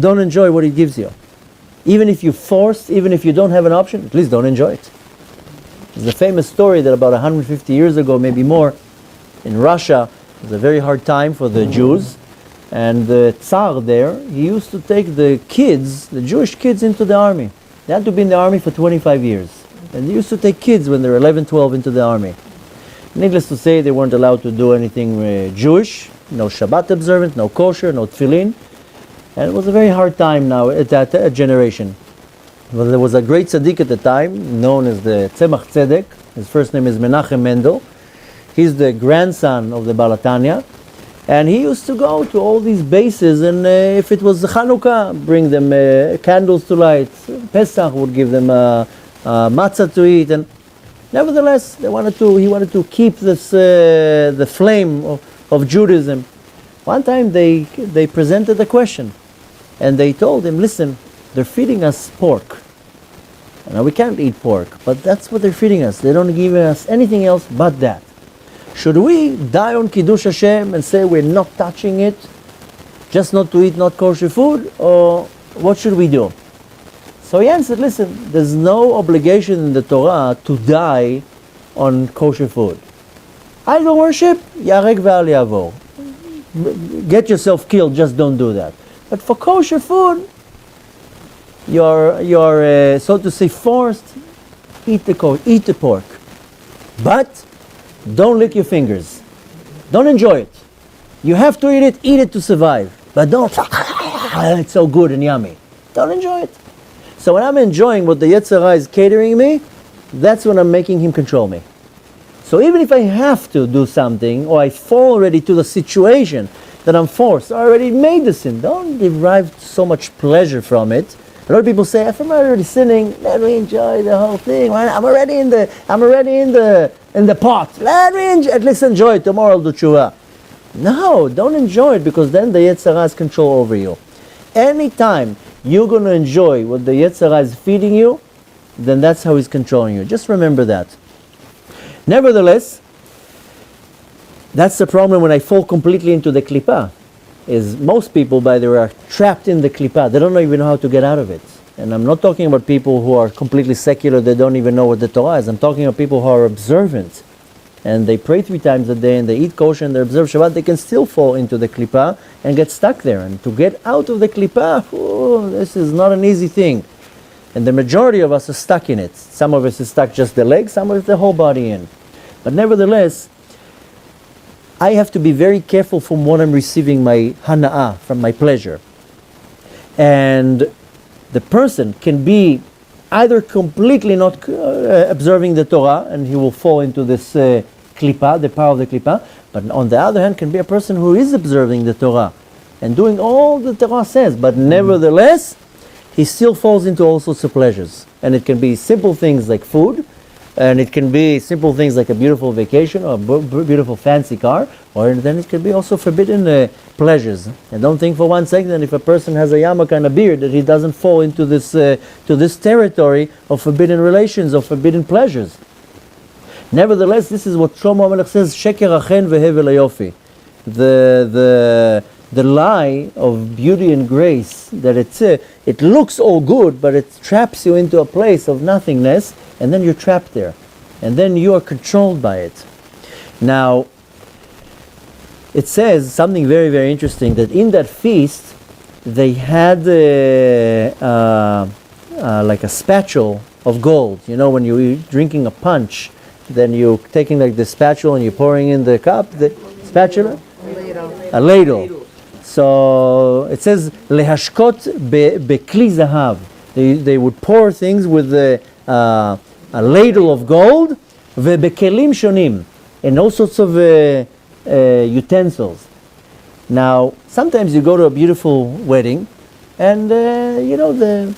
Don't enjoy what it gives you. Even if you're forced, even if you don't have an option, at least don't enjoy it. There's a famous story that about 150 years ago, maybe more, in Russia, it was a very hard time for the Jews, and the Tsar there, he used to take the kids, the Jewish kids, into the army. They had to be in the army for 25 years. And they used to take kids when they were 11, 12 into the army. Needless to say, they weren't allowed to do anything Jewish, no Shabbat observant, no kosher, no tefillin. And it was a very hard time now at that generation. Well, there was a great tzaddik at the time, known as the Tzemach Tzedek. His first name is Menachem Mendel. He's the grandson of the Baal HaTanya. And he used to go to all these bases, and if it was Chanukah, bring them candles to light. Pesach would give them matzah to eat. And nevertheless, he wanted to keep this the flame of Judaism. One time they presented a question, and they told him, listen, they're feeding us pork. Now we can't eat pork, but that's what they're feeding us. They don't give us anything else but that. Should we die on Kiddush Hashem and say we're not touching it, just not to eat not kosher food, or what should we do? So he answered, listen, there's no obligation in the Torah to die on kosher food. Idol worship, yarek ve'al yavor. Get yourself killed, just don't do that. But for kosher food, you're so to say forced, eat the pork. But don't lick your fingers. Don't enjoy it. You have to eat it to survive. But don't, it's so good and yummy. Don't enjoy it. So when I'm enjoying what the Yetzer Hara is catering me, that's when I'm making him control me. So even if I have to do something, or I fall already to the situation that I'm forced, I already made the sin, don't derive so much pleasure from it. A lot of people say, if I'm already sinning, let me enjoy the whole thing. I'm already in the pot. Let me at least enjoy it. Tomorrow I'll do tshuva. No, don't enjoy it, because then the Yetzer Hara has control over you. Anytime you're going to enjoy what the Yetzer Hara is feeding you, then that's how he's controlling you. Just remember that. Nevertheless, that's the problem when I fall completely into the klippah. Is most people, by the way, are trapped in the klippah. They don't even know how to get out of it. And I'm not talking about people who are completely secular, they don't even know what the Torah is. I'm talking about people who are observant. And they pray 3 times a day, and they eat kosher, and they observe Shabbat. They can still fall into the klippah and get stuck there. And to get out of the klippah, this is not an easy thing. And the majority of us are stuck in it. Some of us are stuck just the legs, some of us the whole body in. But nevertheless, I have to be very careful from what I'm receiving my hana'ah, from my pleasure. And the person can be either completely not observing the Torah, and he will fall into this klippah, the power of the klippah, but on the other hand can be a person who is observing the Torah and doing all the Torah says, but nevertheless, he still falls into all sorts of pleasures. And it can be simple things like food, and it can be simple things like a beautiful vacation or a beautiful fancy car, or then it can be also forbidden pleasures. And don't think for one second that if a person has a yarmulke and a beard that he doesn't fall into this to this territory of forbidden relations, of forbidden pleasures. Nevertheless, this is what Shlomo HaMelech says, Sheker achen vehevel hayofi. The lie of beauty and grace, that it looks all good, but it traps you into a place of nothingness, and then you're trapped there. And then you are controlled by it. Now, it says something very, very interesting, that in that feast, they had like a spatula of gold. You know, when you're drinking a punch, then you're taking like the spatula and you're pouring in the cup, the spatula? A ladle. So it says, lehashkot bekli zahav. They would pour things with a ladle of gold, vebekelim shonim, and all sorts of utensils. Now, sometimes you go to a beautiful wedding, and the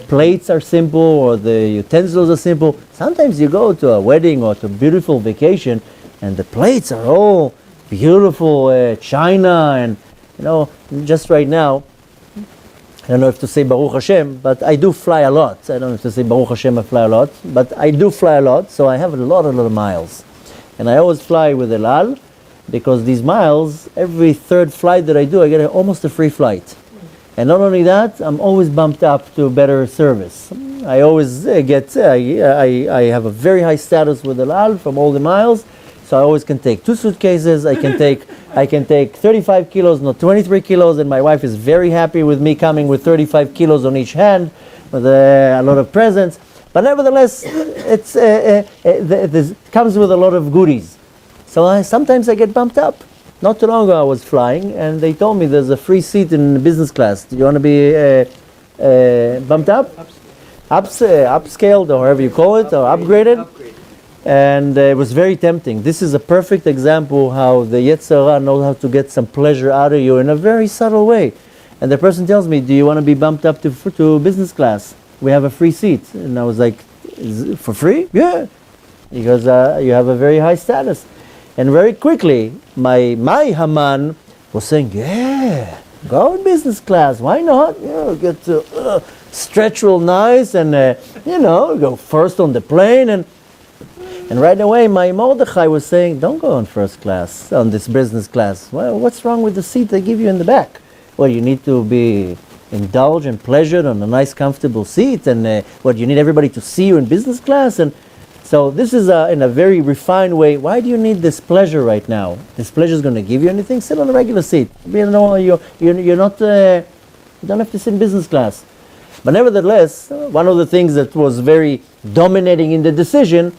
plates are simple or the utensils are simple. Sometimes you go to a wedding or to a beautiful vacation, and the plates are all beautiful china, and just right now, I don't know if to say Baruch Hashem, but I do fly a lot. I don't know if to say Baruch Hashem, I fly a lot, but I do fly a lot, so I have a lot of miles. And I always fly with El Al, because these miles, every third flight that I do, I get almost a free flight. And not only that, I'm always bumped up to better service. I always I have a very high status with El Al from all the miles, so I always can take 2 suitcases. I can take 35 kilos, not 23 kilos, and my wife is very happy with me coming with 35 kilos on each hand, with a lot of presents. But nevertheless, this comes with a lot of goodies. So sometimes I get bumped up. Not too long ago I was flying, and they told me there's a free seat in business class. Do you want to be bumped up? Upscaled, or however you call it, or upgraded? And it was very tempting. This is a perfect example how the Yetzer Hara knows how to get some pleasure out of you in a very subtle way. And the person tells me, do you want to be bumped up to business class? We have a free seat. And I was like, is it for free? Yeah. Because you have a very high status. And very quickly, my Haman was saying, yeah, go in business class. Why not? Get to stretch real nice and, go first on the plane. And right away, my Mordechai was saying, don't go on first class, on this business class. Well, what's wrong with the seat they give you in the back? Well, you need to be indulged and pleasured on a nice, comfortable seat. And you need everybody to see you in business class. And so this is in a very refined way. Why do you need this pleasure right now? This pleasure is going to give you anything? Sit on a regular seat. You're not. You don't have to sit in business class. But nevertheless, one of the things that was very dominating in the decision,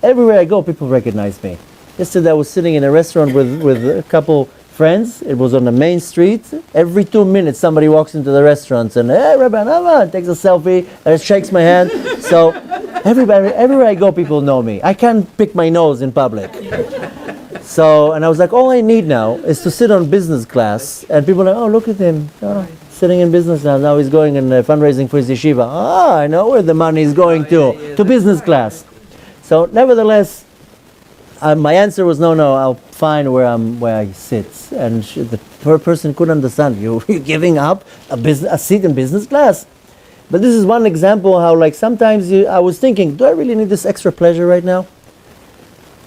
everywhere I go, people recognize me. Yesterday I was sitting in a restaurant with a couple friends. It was on the main street. Every 2 minutes somebody walks into the restaurant and, hey, Rabbi Anava, takes a selfie, and shakes my hand. So everywhere I go, people know me. I can't pick my nose in public. So, and I was like, all I need now is to sit on business class, and people are like, oh, look at him, sitting in business class. Now he's going and fundraising for his yeshiva. I know where the money is going to business class. So nevertheless, my answer was no, I'll find where I sit. And the person couldn't understand. You're giving up a seat in business class. But this is one example how, like, sometimes I was thinking, do I really need this extra pleasure right now?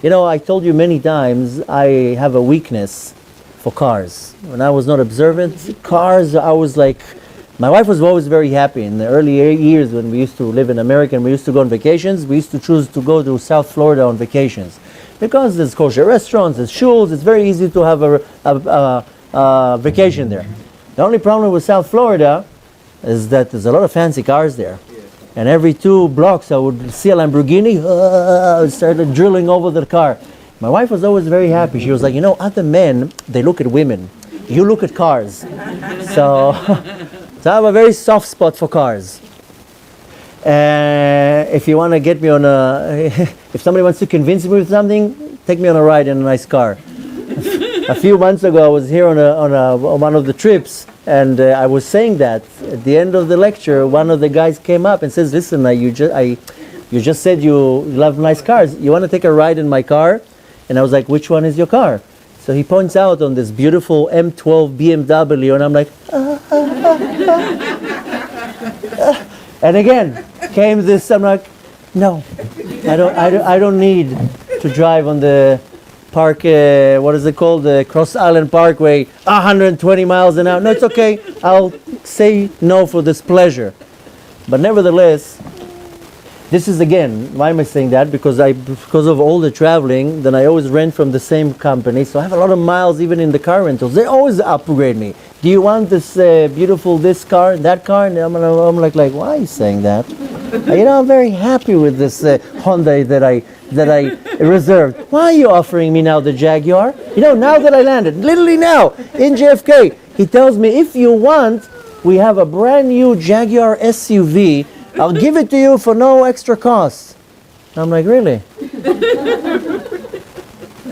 I told you many times I have a weakness for cars. When I was not observant, cars, I was like, my wife was always very happy. In the early years when we used to live in America and we used to go on vacations, we used to choose to go to South Florida on vacations. Because there's kosher restaurants, there's shuls, it's very easy to have a vacation there. The only problem with South Florida is that there's a lot of fancy cars there. And every 2 blocks I would see a Lamborghini, started drilling over the car. My wife was always very happy. She was like, other men, they look at women. You look at cars. So I have a very soft spot for cars. If you want to get me on if somebody wants to convince me with something, take me on a ride in a nice car. A few months ago, I was here on one of the trips, and I was saying that at the end of the lecture, one of the guys came up and says, "Listen, you just said you love nice cars. You want to take a ride in my car?" And I was like, "Which one is your car?" So he points out on this beautiful M12 BMW, and I'm like, and again came this. I'm like, no, I don't need to drive on the park. What is it called? The Cross Island Parkway, 120 miles an hour. No, it's okay. I'll say no for this pleasure. But nevertheless, this is again, why am I saying that? Because of all the traveling, then I always rent from the same company. So I have a lot of miles even in the car rentals. They always upgrade me. Do you want this beautiful this car and that car? And I'm like, why are you saying that? I'm very happy with this Honda that I reserved. Why are you offering me now the Jaguar? Now that I landed, literally now in JFK, he tells me, if you want, we have a brand new Jaguar SUV. I'll give it to you for no extra cost. I'm like, really?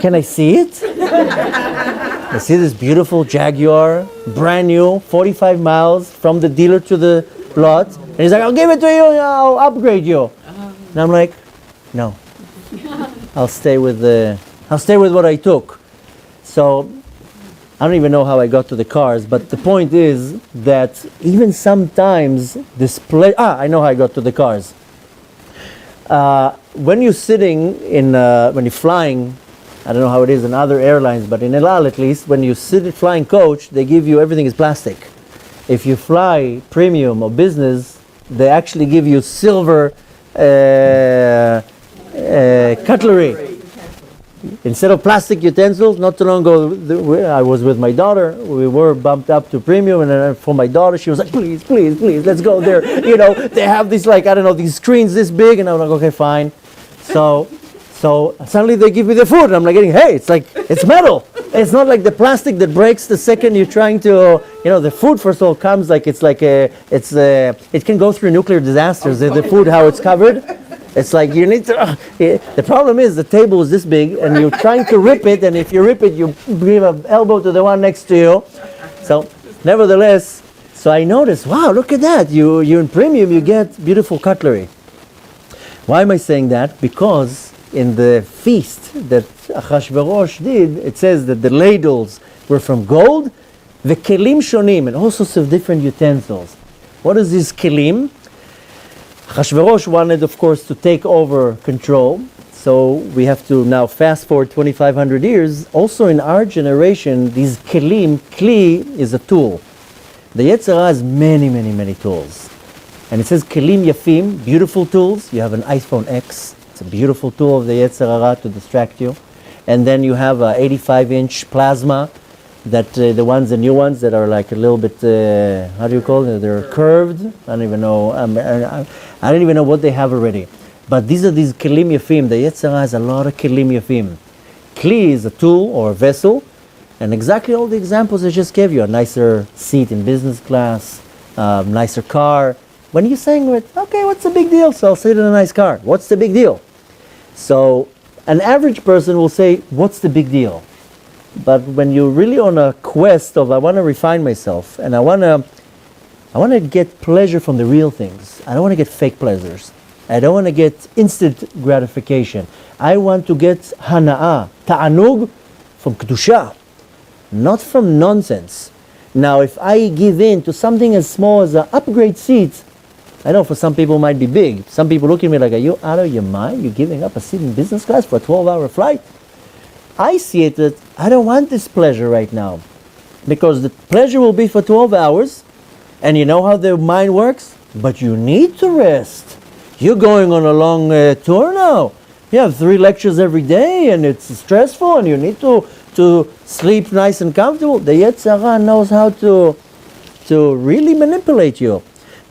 Can I see it? I see this beautiful Jaguar, brand new, 45 miles from the dealer to the lot. And he's like, I'll give it to you, I'll upgrade you. And I'm like, no. I'll stay with what I took. So I don't even know how I got to the cars, but the point is that even sometimes this I know how I got to the cars. When you're sitting when you're flying, I don't know how it is in other airlines, but in El Al at least, when you sit flying coach, they give you everything is plastic. If you fly premium or business, they actually give you silver cutlery. Instead of plastic utensils. Not too long ago, I was with my daughter. We were bumped up to premium, and then for my daughter, she was like, please, please, please, let's go there. You know, they have these these screens this big, and I'm like, okay, fine. So suddenly they give me the food, and I'm like, hey, it's metal. It's not like the plastic that breaks the second you're trying to, the food first of all comes it can go through nuclear disasters. The food, how it's covered. It's like you need to. The problem is the table is this big, and you're trying to rip it, and if you rip it, you give an elbow to the one next to you. So, nevertheless, I noticed, wow, look at that! You're in premium, you get beautiful cutlery. Why am I saying that? Because in the feast that Achashverosh did, it says that the ladles were from gold, the kelim shonim, and all sorts of different utensils. What is this kelim? Achashverosh wanted, of course, to take over control, so we have to now fast forward 2,500 years. Also in our generation, these kelim, kli is a tool. The Yetzer Hara has many, many, many tools. And it says kelim yafim, beautiful tools. You have an iPhone X, it's a beautiful tool of the Yetzer Hara to distract you. And then you have a 85-inch plasma, that the new ones that are like a little bit, how do you call it? They're curved. I don't even know. I don't even know what they have already. But these kelim yafim. The Yetzer Hara has a lot of kelim yafim. Kli is a tool or a vessel, and exactly all the examples I just gave you. A nicer seat in business class, nicer car. When you're saying, okay, what's the big deal? So I'll sit in a nice car. What's the big deal? So an average person will say, what's the big deal? But when you're really on a quest of, I want to refine myself, and I want to get pleasure from the real things. I don't want to get fake pleasures. I don't want to get instant gratification. I want to get hana'ah, ta'anug, from kedusha, not from nonsense. Now, if I give in to something as small as an upgrade seat, I know for some people it might be big. Some people look at me like, are you out of your mind? You're giving up a seat in business class for a 12-hour flight? I see it that I don't want this pleasure right now, because the pleasure will be for 12 hours, and you know how the mind works, but you need to rest. You're going on a long tour now. You have 3 lectures every day, and it's stressful, and you need to sleep nice and comfortable. The Yetzer Hara knows how to really manipulate you.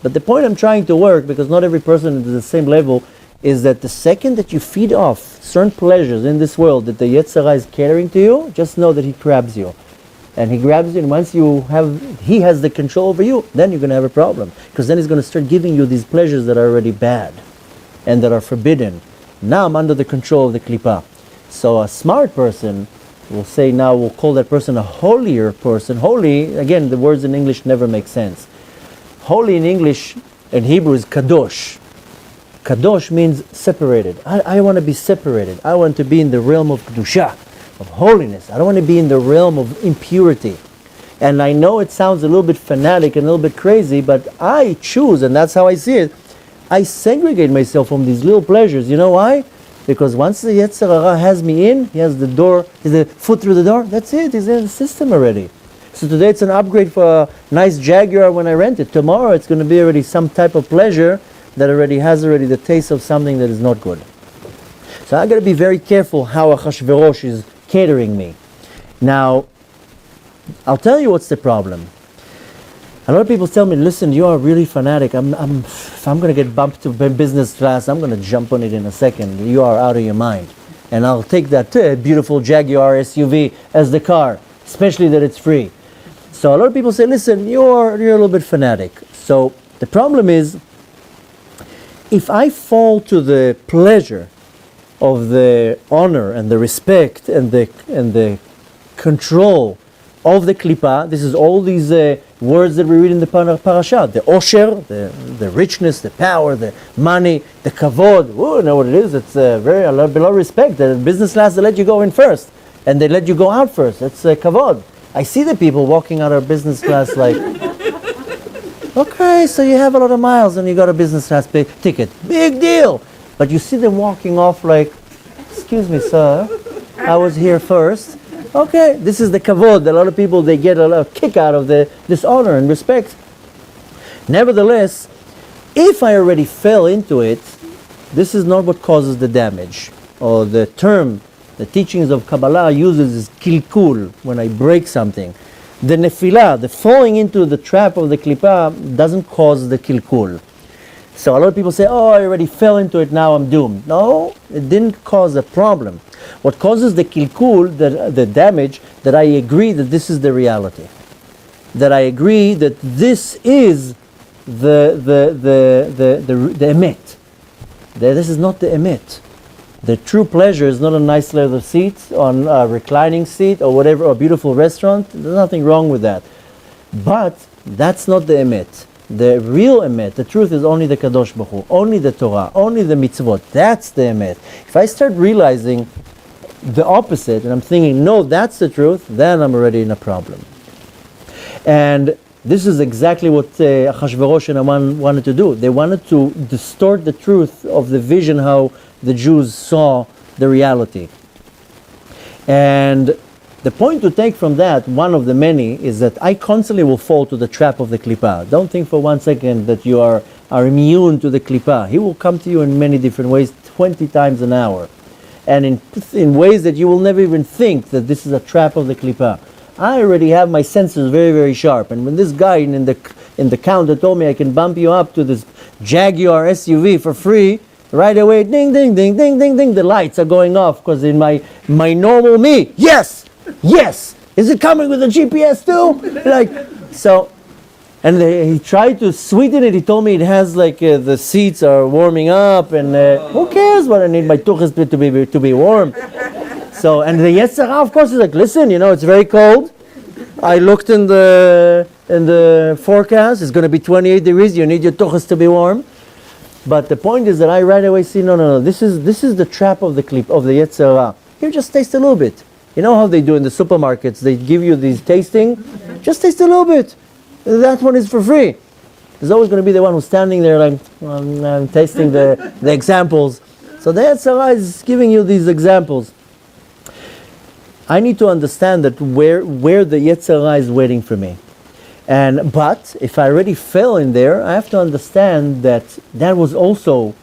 But the point I'm trying to work, because not every person is at the same level, is that the second that you feed off certain pleasures in this world that the Yetzer Hara is catering to you, just know that he grabs you. And he grabs you, and once he has the control over you, then you're going to have a problem. Because then he's going to start giving you these pleasures that are already bad and that are forbidden. Now I'm under the control of the klipa. So a smart person will say, now we'll call that person a holier person. Holy, again, the words in English never make sense. Holy in English, in Hebrew, is kadosh. Kadosh means separated. I want to be separated. I want to be in the realm of kedusha, of holiness. I don't want to be in the realm of impurity. And I know it sounds a little bit fanatic and a little bit crazy, but I choose, and that's how I see it. I segregate myself from these little pleasures. You know why? Because once the Yetzer Hara has me in, he has the foot through the door, that's it, he's in the system already. So today it's an upgrade for a nice Jaguar when I rent it. Tomorrow it's going to be already some type of pleasure that has the taste of something that is not good. So I got to be very careful how Achashverosh is catering me. Now, I'll tell you what's the problem. A lot of people tell me, listen, you are really fanatic. If I'm going to get bumped to business class, I'm going to jump on it in a second. You are out of your mind. And I'll take that beautiful Jaguar SUV as the car, especially that it's free. So a lot of people say, listen, you're a little bit fanatic. So the problem is, if I fall to the pleasure honor and the respect and the control of the klipa. This is all these words that we read in the parasha. The osher, the richness, the power, the money, the kavod. Oh, you know what it is? It's very below respect. The business class, they let you go in first, and they let you go out first. It's kavod. I see the people walking out of business class like, okay, so you have a lot of miles and you got a business class ticket. Big deal. But you see them walking off like, excuse me, sir, I was here first. Okay, this is the kavod. A lot of people, they get a lot of kick out of this honor and respect. Nevertheless, if I already fell into it, this is not what causes the damage. Or the term, the teachings of Kabbalah uses is kilkul, when I break something. The nefilah, the falling into the trap of the klipa, doesn't cause the kilkul. So a lot of people say, oh, I already fell into it, now I'm doomed. No, it didn't cause a problem. What causes the kilkul, the damage, that I agree that this is the reality. That I agree that this is the emet. This is not the emet. The true pleasure is not a nice leather seat, on a reclining seat, or whatever, or a beautiful restaurant. There's nothing wrong with that. But that's not the emet. The real emet, the truth, is only the Kadosh Baruch Hu, only the Torah, only the mitzvot. That's the emet. If I start realizing the opposite, and I'm thinking, no, that's the truth, then I'm already in a problem. And this is exactly what Achashverosh and Haman wanted to do. They wanted to distort the truth of the vision, how the Jews saw the reality. And the point to take from that, one of the many, is that I constantly will fall to the trap of the klipa. Don't think for 1 second that you are immune to the klipa. He will come to you in many different ways, 20 times an hour. And in ways that you will never even think that this is a trap of the klipa. I already have my senses very, very sharp. And when this guy in the counter told me I can bump you up to this Jaguar SUV for free, right away, ding, ding, ding, ding, ding, ding, the lights are going off, because in my normal me, yes, is it coming with a GPS too? Like, so, and he tried to sweeten it. He told me it has like the seats are warming up, and who cares what I need my tuchas to be warm? So, and the Yetzer Hara, of course, is like, listen, it's very cold. I looked in the forecast. It's going to be 28 degrees. You need your tuchas to be warm. But the point is that I right away see, no. This is the trap of the Yetzer Hara. You just taste a little bit. You know how they do in the supermarkets? They give you these tasting. Just taste a little bit. That one is for free. There's always going to be the one who's standing there like, I'm tasting the examples. So the Yetzer Hara is giving you these examples. I need to understand that where the Yetzer Hara is waiting for me. But if I already fell in there, I have to understand that was also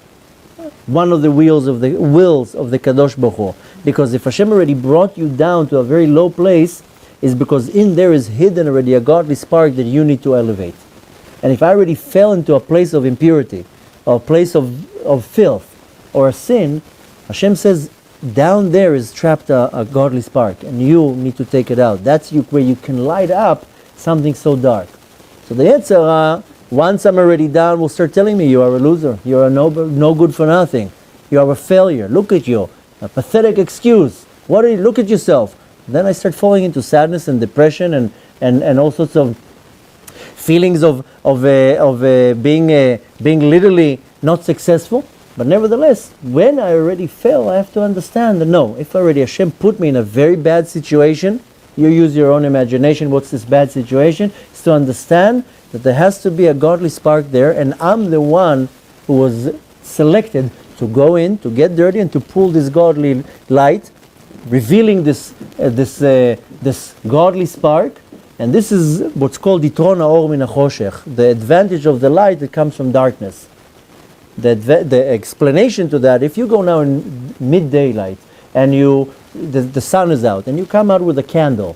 one of the wills of the Kadosh Baruch Hu. Because if Hashem already brought you down to a very low place, is because in there is hidden already a godly spark that you need to elevate. And if I already fell into a place of impurity, or a place of filth, or a sin, Hashem says, down there is trapped a godly spark, and you need to take it out. That's where you can light up something so dark. So the Yetzer Hara, once I'm already down, will start telling me, you are a loser, you are no good for nothing, you are a failure, look at you, a pathetic excuse, look at yourself. Then I start falling into sadness and depression and all sorts of feelings of being literally not successful. But nevertheless, when I already fell, I have to understand that no, if already Hashem put me in a very bad situation, you use your own imagination, what's this bad situation? Is to understand that there has to be a godly spark there, and I'm the one who was selected to go in, to get dirty, and to pull this godly light, revealing this godly spark. And this is what's called Yitron ha'or min ha'choshech, the advantage of the light that comes from darkness. The explanation to that, if you go now in mid-daylight and the sun is out and you come out with a candle,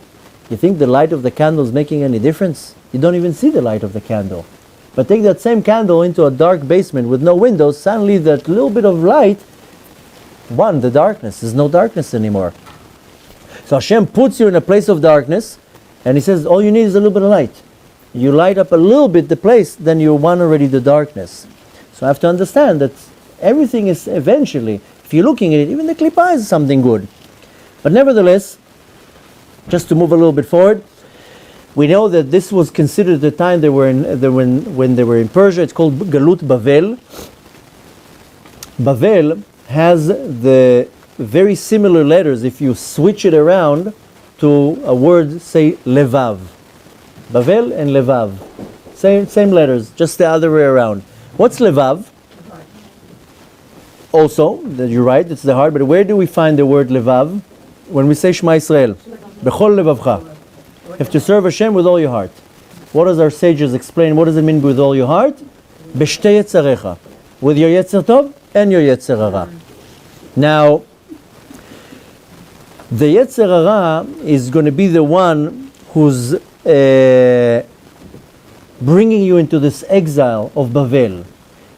you think the light of the candle is making any difference? You don't even see the light of the candle. But take that same candle into a dark basement with no windows, suddenly that little bit of light, the darkness, there's no darkness anymore. So Hashem puts you in a place of darkness, and He says, all you need is a little bit of light. You light up a little bit the place, then you won already the darkness. So I have to understand that everything is eventually, if If you're looking at it, even the klipa is something good. But nevertheless, just to move a little bit forward, we know that this was considered the time they were when they were in Persia. It's called Galut Bavel. Bavel has the very similar letters if you switch it around to a word, say Levav. Bavel and Levav. Same letters, just the other way around. What's Levav? Also, that you're right, it's the heart, but where do we find the word Levav? When we say Shema Yisrael. Bechol Levavcha. You have to serve Hashem with all your heart. What does our sages explain? What does it mean with all your heart? B'shtei yetzarecha. With your Yetzer Tov and your Yetzer Hara. Now, the Yetzer Hara is going to be the one who's bringing you into this exile of Bavel.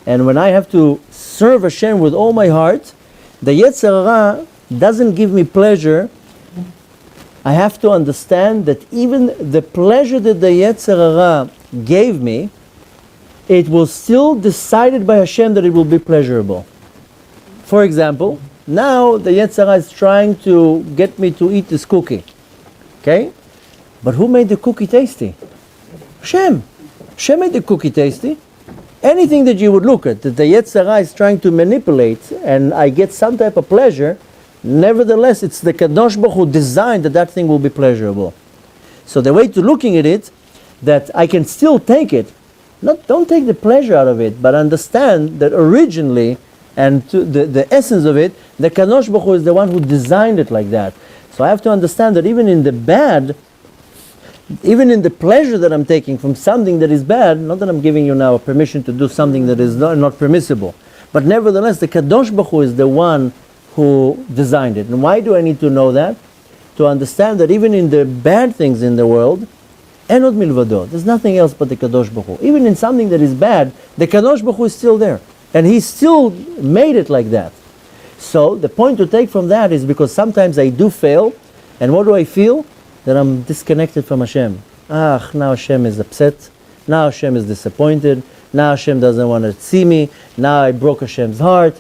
And when I have to serve Hashem with all my heart, the Yetzer Hara doesn't give me pleasure. I have to understand that even the pleasure that the Yetzer Hara gave me, it was still decided by Hashem that it will be pleasurable. For example, now the Yetzer Hara is trying to get me to eat this cookie. Okay? But who made the cookie tasty? Hashem. Hashem made the cookie tasty. Anything that you would look at, that the Yetzer Hara is trying to manipulate, and I get some type of pleasure, nevertheless, it's the Kadosh Baruch Hu designed that thing will be pleasurable. So the way to looking at it, that I can still take it, don't take the pleasure out of it, but understand that originally, and to the essence of it, the Kadosh Baruch Hu is the one who designed it like that. So I have to understand that even in the bad, even in the pleasure that I'm taking from something that is bad, not that I'm giving you now a permission to do something that is not permissible, but nevertheless, the Kadosh Baruch Hu is the one who designed it. And why do I need to know that? To understand that even in the bad things in the world, Enod milvado, there's nothing else but the Kadosh Baruch Hu. Even in something that is bad, the Kadosh Baruch Hu is still there. And He still made it like that. So the point to take from that is because sometimes I do fail, and what do I feel? That I'm disconnected from Hashem. Now Hashem is upset. Now Hashem is disappointed. Now Hashem doesn't want to see me. Now I broke Hashem's heart.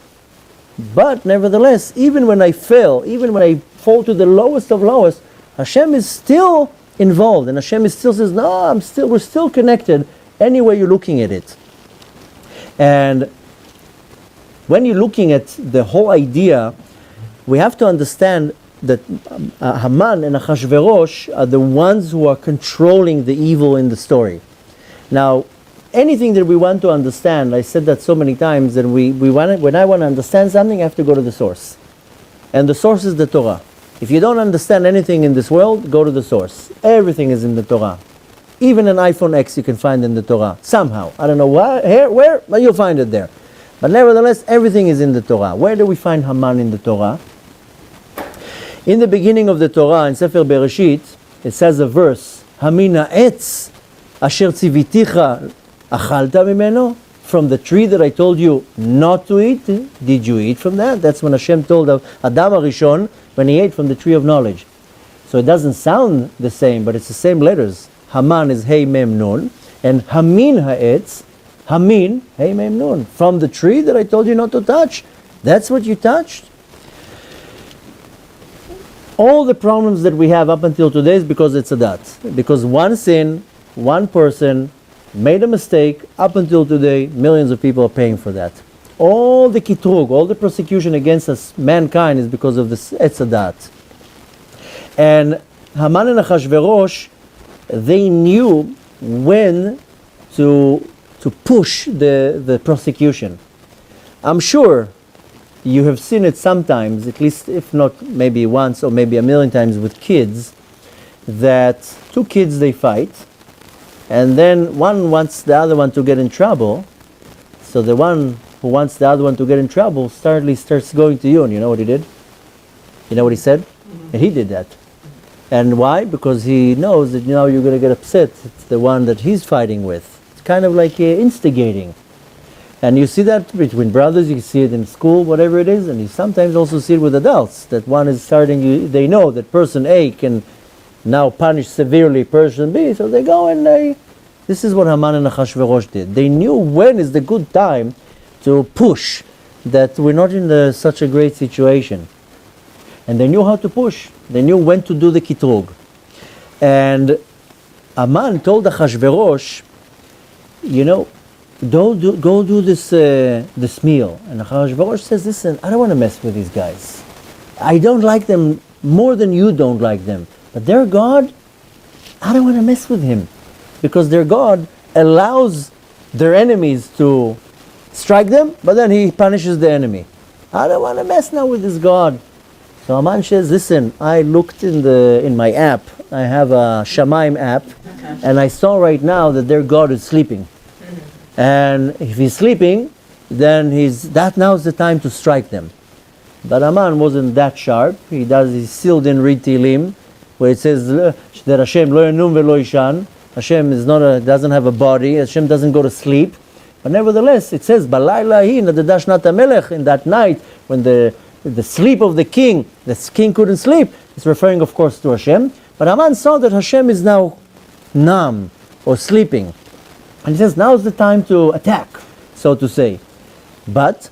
But nevertheless, even when I fail, even when I fall to the lowest of lowest, Hashem is still involved, and Hashem is still says, "No, we're still connected." Any way you're looking at it, and when you're looking at the whole idea, we have to understand that Haman and Achashverosh are the ones who are controlling the evil in the story. Now, anything that we want to understand, I said that so many times, that when I want to understand something, I have to go to the source. And the source is the Torah. If you don't understand anything in this world, go to the source. Everything is in the Torah. Even an iPhone X you can find in the Torah. Somehow. I don't know where, but you'll find it there. But nevertheless, everything is in the Torah. Where do we find Haman in the Torah? In the beginning of the Torah, in Sefer Bereshit, it says a verse, Hamina etz asher tziviticha achalta mimeno? From the tree that I told you not to eat, did you eat from that? That's when Hashem told Adam HaRishon when he ate from the tree of knowledge. So it doesn't sound the same, but it's the same letters. Haman is Hey Mem Nun, and Hamin Ha'etz, Hamin Hey Mem Nun. From the tree that I told you not to touch, that's what you touched. All the problems that we have up until today is because it's a dat. Because one sin, one person made a mistake, up until today, millions of people are paying for that. All the kitrug, all the persecution against us, mankind, is because of this etzadat. And Haman and Achashverosh, they knew when to push the prosecution. I'm sure you have seen it sometimes, at least if not maybe once or maybe a million times with kids, that two kids, they fight, and then one wants the other one to get in trouble, so the one who wants the other one to get in trouble starts going to you, and you know what he did? You know what he said? Mm-hmm. And he did that. And why? Because he knows that now you're going to get upset. It's the one that he's fighting with. It's kind of like instigating. And you see that between brothers, you see it in school, whatever it is, and you sometimes also see it with adults, that one is starting, they know that person A can now punish severely person B, so they go and this is what Haman and Achashverosh did. They knew when is the good time to push, that we're not in such a great situation. And they knew how to push. They knew when to do the kitrug. And Aman told Achashverosh, go do this meal. And Achashverosh says, listen, I don't want to mess with these guys. I don't like them more than you don't like them. But their God, I don't want to mess with him. Because their God allows their enemies to strike them, but then he punishes the enemy. I don't want to mess now with this God. So Aman says, listen, I looked in my app. I have a Shamaim app, and I saw right now that their God is sleeping. And if he's sleeping, then now's the time to strike them. But Aman wasn't that sharp. He still didn't read Tehillim, where it says that Hashem lo yanum velo yishan. Hashem doesn't have a body. Hashem doesn't go to sleep. But nevertheless, it says balayla hi nadadah shnat hamelech, in that night when the sleep of the king couldn't sleep. It's referring, of course, to Hashem. But Aman saw that Hashem is now numb or sleeping. And he says, now is the time to attack, so to say. But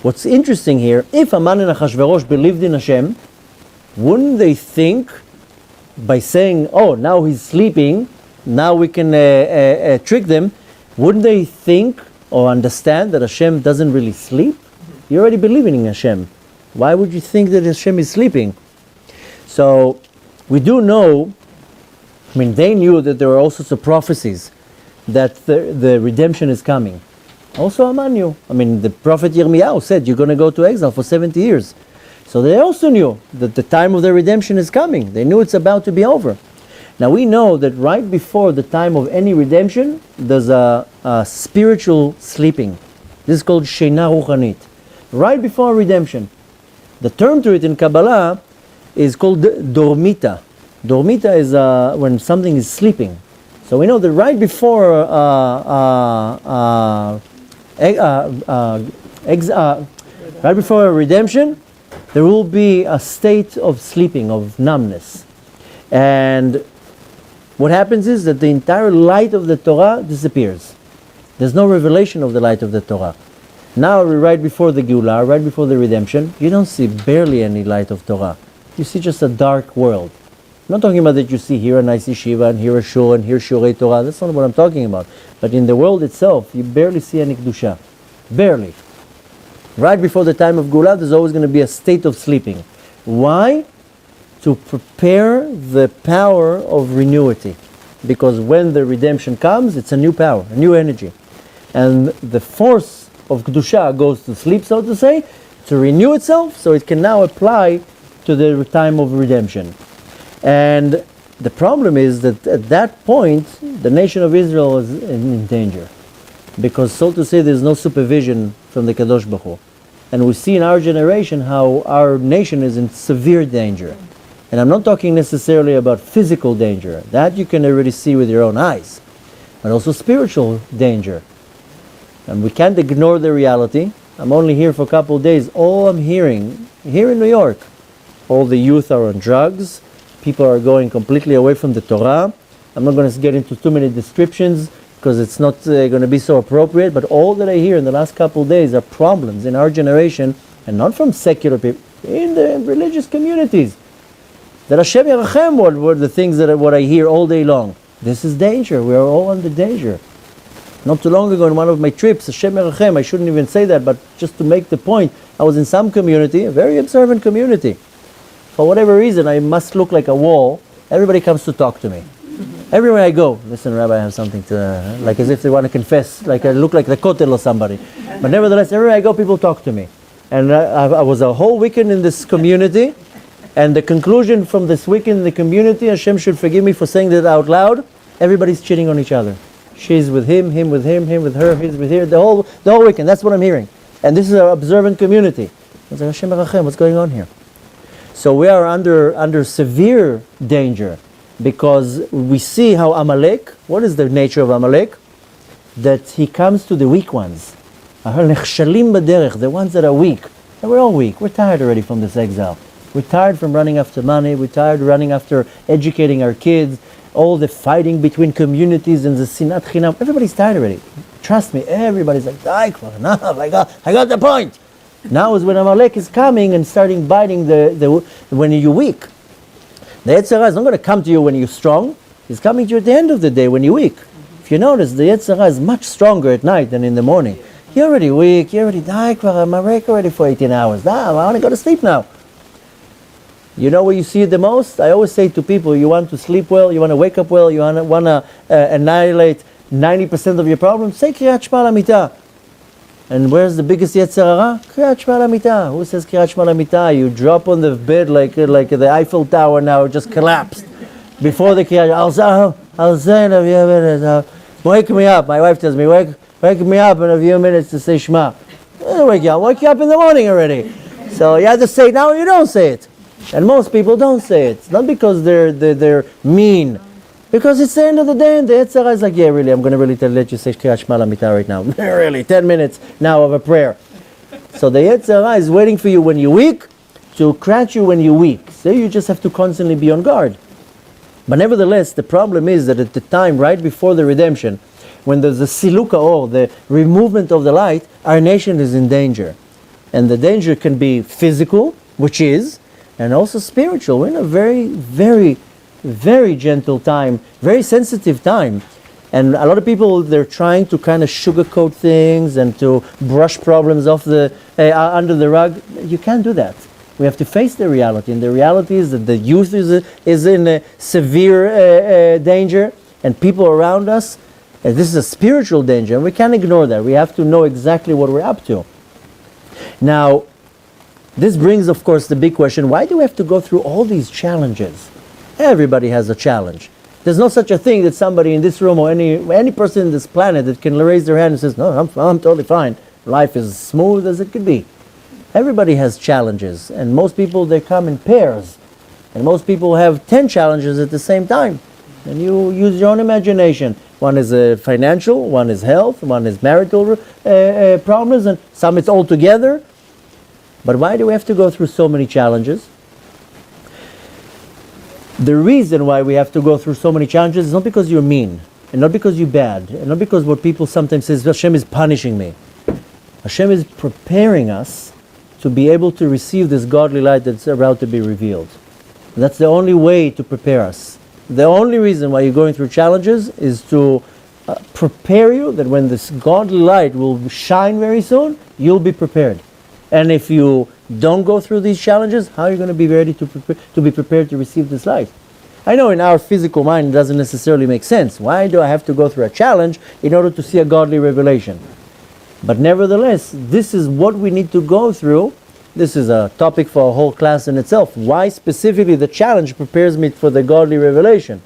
what's interesting here, if Aman and Achashverosh believed in Hashem, wouldn't they think, by saying, oh, now he's sleeping, now we can trick them, wouldn't they think or understand that Hashem doesn't really sleep? You're already believing in Hashem. Why would you think that Hashem is sleeping? So, we do know, they knew that there were all sorts of prophecies that the redemption is coming. Also Aman knew. The prophet Yirmiyahu said, you're going to go to exile for 70 years. So they also knew that the time of their redemption is coming. They knew it's about to be over. Now we know that right before the time of any redemption, there's a spiritual sleeping. This is called Sheina Ruchanit. Right before redemption. The term to it in Kabbalah is called Dormita. Dormita is when something is sleeping. So we know that right before right before redemption, there will be a state of sleeping, of numbness. And what happens is that the entire light of the Torah disappears. There's no revelation of the light of the Torah. Now, right before the Geulah, right before the redemption, you don't see barely any light of Torah. You see just a dark world. I'm not talking about that you see here a nice yeshiva and here a shul and here shurei Torah. That's not what I'm talking about. But in the world itself, you barely see any kedusha. Barely. Right before the time of Geulah, there's always going to be a state of sleeping. Why? To prepare the power of renewity. Because when the redemption comes, it's a new power, a new energy. And the force of kedusha goes to sleep, so to say, to renew itself, so it can now apply to the time of redemption. And the problem is that at that point, the nation of Israel is in danger. Because, so to say, there's no supervision from the Kadosh Baruch Hu. And we see in our generation how our nation is in severe danger. And I'm not talking necessarily about physical danger. That you can already see with your own eyes. But also spiritual danger. And we can't ignore the reality. I'm only here for a couple of days. All I'm hearing, here in New York, all the youth are on drugs. People are going completely away from the Torah. I'm not going to get into too many descriptions because it's not going to be so appropriate. But all that I hear in the last couple of days are problems in our generation, and not from secular people, in the religious communities. That Hashem Yerachem were the things that what I hear all day long. This is danger. We are all under danger. Not too long ago in one of my trips, Hashem Yerachem, I shouldn't even say that, but just to make the point, I was in some community, a very observant community. For whatever reason, I must look like a wall. Everybody comes to talk to me. Everywhere I go, listen, Rabbi, I have something to, like as if they want to confess, like I look like the kotel or somebody. But nevertheless, everywhere I go, people talk to me. And I was a whole weekend in this community, and the conclusion from this weekend in the community, Hashem should forgive me for saying that out loud, everybody's cheating on each other. She's with him with him, him with her, he's with her, the whole weekend, that's what I'm hearing. And this is an observant community. I was like, Hashem Yerachem, what's going on here? So we are under severe danger, because we see how Amalek, what is the nature of Amalek? That he comes to the weak ones. The ones that are weak. And we're all weak. We're tired already from this exile. We're tired from running after money. We're tired running after educating our kids. All the fighting between communities and the sinat chinam. Everybody's tired already. Trust me, everybody's like, I got the point. Now is when Amalek is coming and starting biting when you're weak. The Yetzer Hara is not going to come to you when you're strong. He's coming to you at the end of the day when you're weak. If you notice, the Yetzer Hara is much stronger at night than in the morning. You're already weak. You're already died. I'm awake already for 18 hours. I want to go to sleep now. You know where you see it the most? I always say to people, you want to sleep well, you want to wake up well, you want to annihilate 90% of your problems, say Kriyat Shema L'Mitah. And where's the biggest Yetzer Hara? Kriyat Shema L'Mitah. Who says Kriyat Shema L'Mitah? You drop on the bed like the Eiffel Tower now, just collapsed. Before the Kriyat, wake me up. My wife tells me, wake me up in a few minutes to say Shema. I'll wake you up in the morning already. So you have to say it now or you don't say it. And most people don't say it. It's not because they're mean. Because it's the end of the day and the Yetzer Hara is like, yeah, really, I'm going to really let you say Kriyat Shema L'Mitah right now. Really, 10 minutes now of a prayer. So the Yetzer Hara is waiting for you when you're weak to catch you when you're weak. So you just have to constantly be on guard. But nevertheless, the problem is that at the time, right before the redemption, when there's a siluka or the removement of the light, our nation is in danger. And the danger can be physical, which is, and also spiritual. We're in a very, very, very gentle time, very sensitive time. And a lot of people, they're trying to kind of sugarcoat things and to brush problems off under the rug. You can't do that. We have to face the reality. And the reality is that the youth is in a severe danger, and people around us, and this is a spiritual danger, and we can't ignore that. We have to know exactly what we're up to. Now, this brings, of course, the big question, why do we have to go through all these challenges? Everybody has a challenge. There's no such a thing that somebody in this room or any person in this planet that can raise their hand and says, no, I'm totally fine. Life is smooth as it could be. Everybody has challenges, and most people, they come in pairs. And most people have 10 challenges at the same time. And you use your own imagination. One is financial, one is health, one is marital problems, and some it's all together. But why do we have to go through so many challenges? The reason why we have to go through so many challenges is not because you're mean, and not because you're bad, and not because what people sometimes say is Hashem is punishing me. Hashem is preparing us to be able to receive this godly light that's about to be revealed. And that's the only way to prepare us. The only reason why you're going through challenges is to prepare you that when this godly light will shine very soon, you'll be prepared. And if you don't go through these challenges, how are you going to be ready to be prepared to receive this light? I know in our physical mind it doesn't necessarily make sense. Why do I have to go through a challenge in order to see a godly revelation? But nevertheless, this is what we need to go through. This is a topic for a whole class in itself. Why specifically the challenge prepares me for the godly revelation?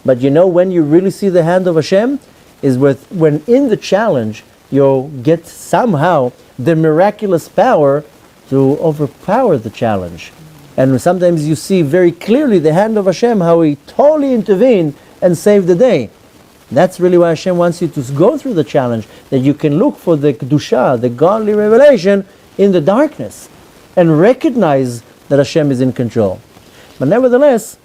But you know when you really see the hand of Hashem is when in the challenge you'll get somehow the miraculous power to overpower the challenge. And sometimes you see very clearly the hand of Hashem, how He totally intervened and saved the day. That's really why Hashem wants you to go through the challenge, that you can look for the Kedusha, the godly revelation in the darkness, and recognize that Hashem is in control. But nevertheless,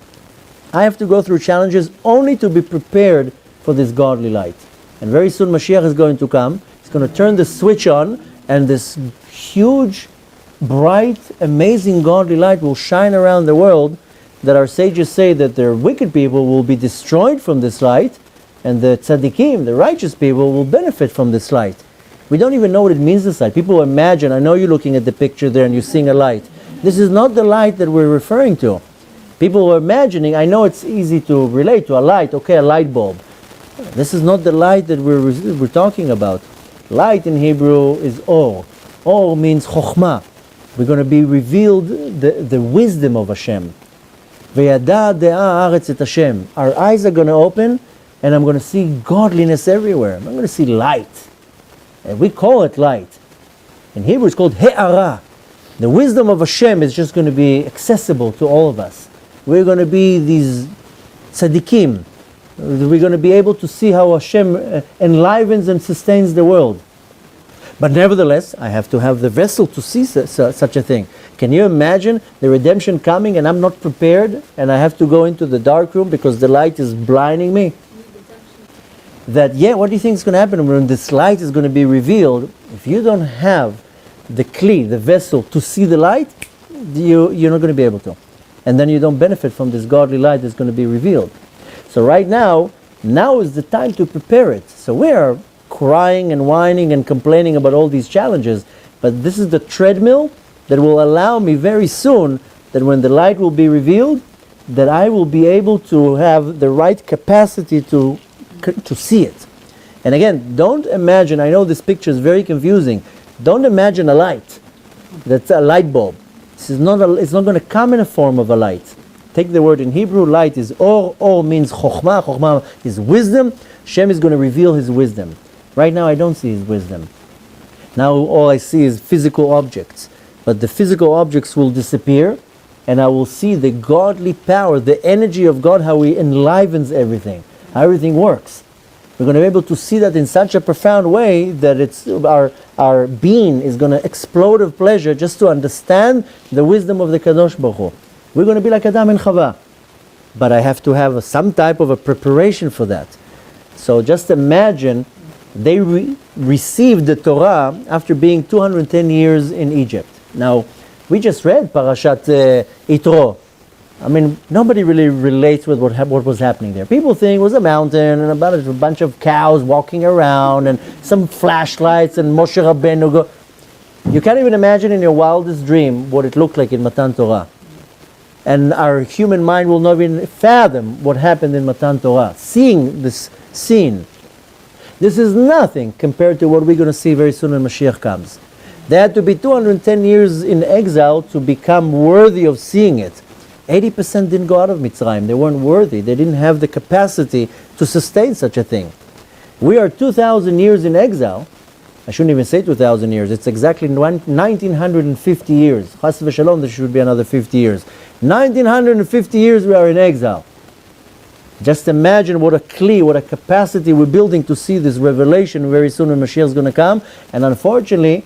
I have to go through challenges only to be prepared for this godly light. And very soon Mashiach is going to come. He's going to turn the switch on, and this huge, bright, amazing godly light will shine around the world, that our sages say that the wicked people will be destroyed from this light, and the tzaddikim, the righteous people, will benefit from this light. We don't even know what it means, this light. People imagine, I know you're looking at the picture there and you're seeing a light. This is not the light that we're referring to. People are imagining, I know it's easy to relate to a light, okay, a light bulb. This is not the light that we're talking about. Light in Hebrew is or. Or means chokhmah. We're going to be revealed the wisdom of Hashem. V'yada de'ah haaretz et Hashem. Our eyes are going to open, and I'm going to see godliness everywhere. I'm going to see light. And we call it light. In Hebrew it's called he'ara. The wisdom of Hashem is just going to be accessible to all of us. We're going to be these tzaddikim. We're going to be able to see how Hashem enlivens and sustains the world. But nevertheless, I have to have the vessel to see such a thing. Can you imagine the redemption coming and I'm not prepared and I have to go into the dark room because the light is blinding me? What do you think is going to happen when this light is going to be revealed? If you don't have the kli, the vessel, to see the light, you're not going to be able to. And then you don't benefit from this godly light that's going to be revealed. So right now is the time to prepare it. So we are crying and whining and complaining about all these challenges, but this is the treadmill that will allow me very soon that when the light will be revealed, that I will be able to have the right capacity to see it. And again, don't imagine, I know this picture is very confusing, don't imagine a light that's a light bulb. It's not going to come in a form of a light. Take the word in Hebrew, light is or. Or means chokhmah. Chokhmah is wisdom. Shem is going to reveal his wisdom. Right now I don't see his wisdom. Now all I see is physical objects. But the physical objects will disappear, and I will see the godly power, the energy of God, how he enlivens everything, how everything works. We're going to be able to see that in such a profound way that it's our being is going to explode of pleasure just to understand the wisdom of the Kadosh Baruch Hu. We're going to be like Adam and Chava. But I have to have some type of a preparation for that. So just imagine they received the Torah after being 210 years in Egypt. Now, we just read Parashat Yitro. I mean, nobody really relates with what was happening there. People think it was a mountain and about a bunch of cows walking around and some flashlights and Moshe Rabbeinu go. You can't even imagine in your wildest dream what it looked like in Matan Torah. And our human mind will not even fathom what happened in Matan Torah. Seeing this scene, this is nothing compared to what we're going to see very soon when Mashiach comes. They had to be 210 years in exile to become worthy of seeing it. 80% didn't go out of Mitzrayim. They weren't worthy. They didn't have the capacity to sustain such a thing. We are 2,000 years in exile. I shouldn't even say 2,000 years. It's exactly 1,950 years. Chas v'shalom, there should be another 50 years. 1,950 years we are in exile. Just imagine what a kli, what a capacity we're building to see this revelation very soon when Mashiach is going to come. And unfortunately,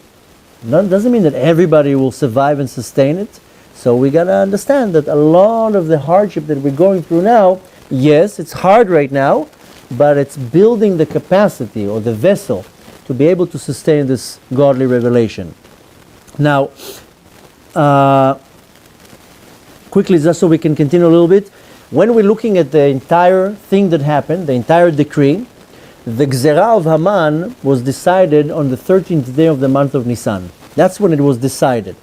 doesn't mean that everybody will survive and sustain it. So we got to understand that a lot of the hardship that we're going through now, yes, it's hard right now, but it's building the capacity or the vessel to be able to sustain this godly revelation. Now, quickly, just so we can continue a little bit, when we're looking at the entire thing that happened, the entire decree, the Gzerah of Haman was decided on the 13th day of the month of Nisan. That's when it was decided.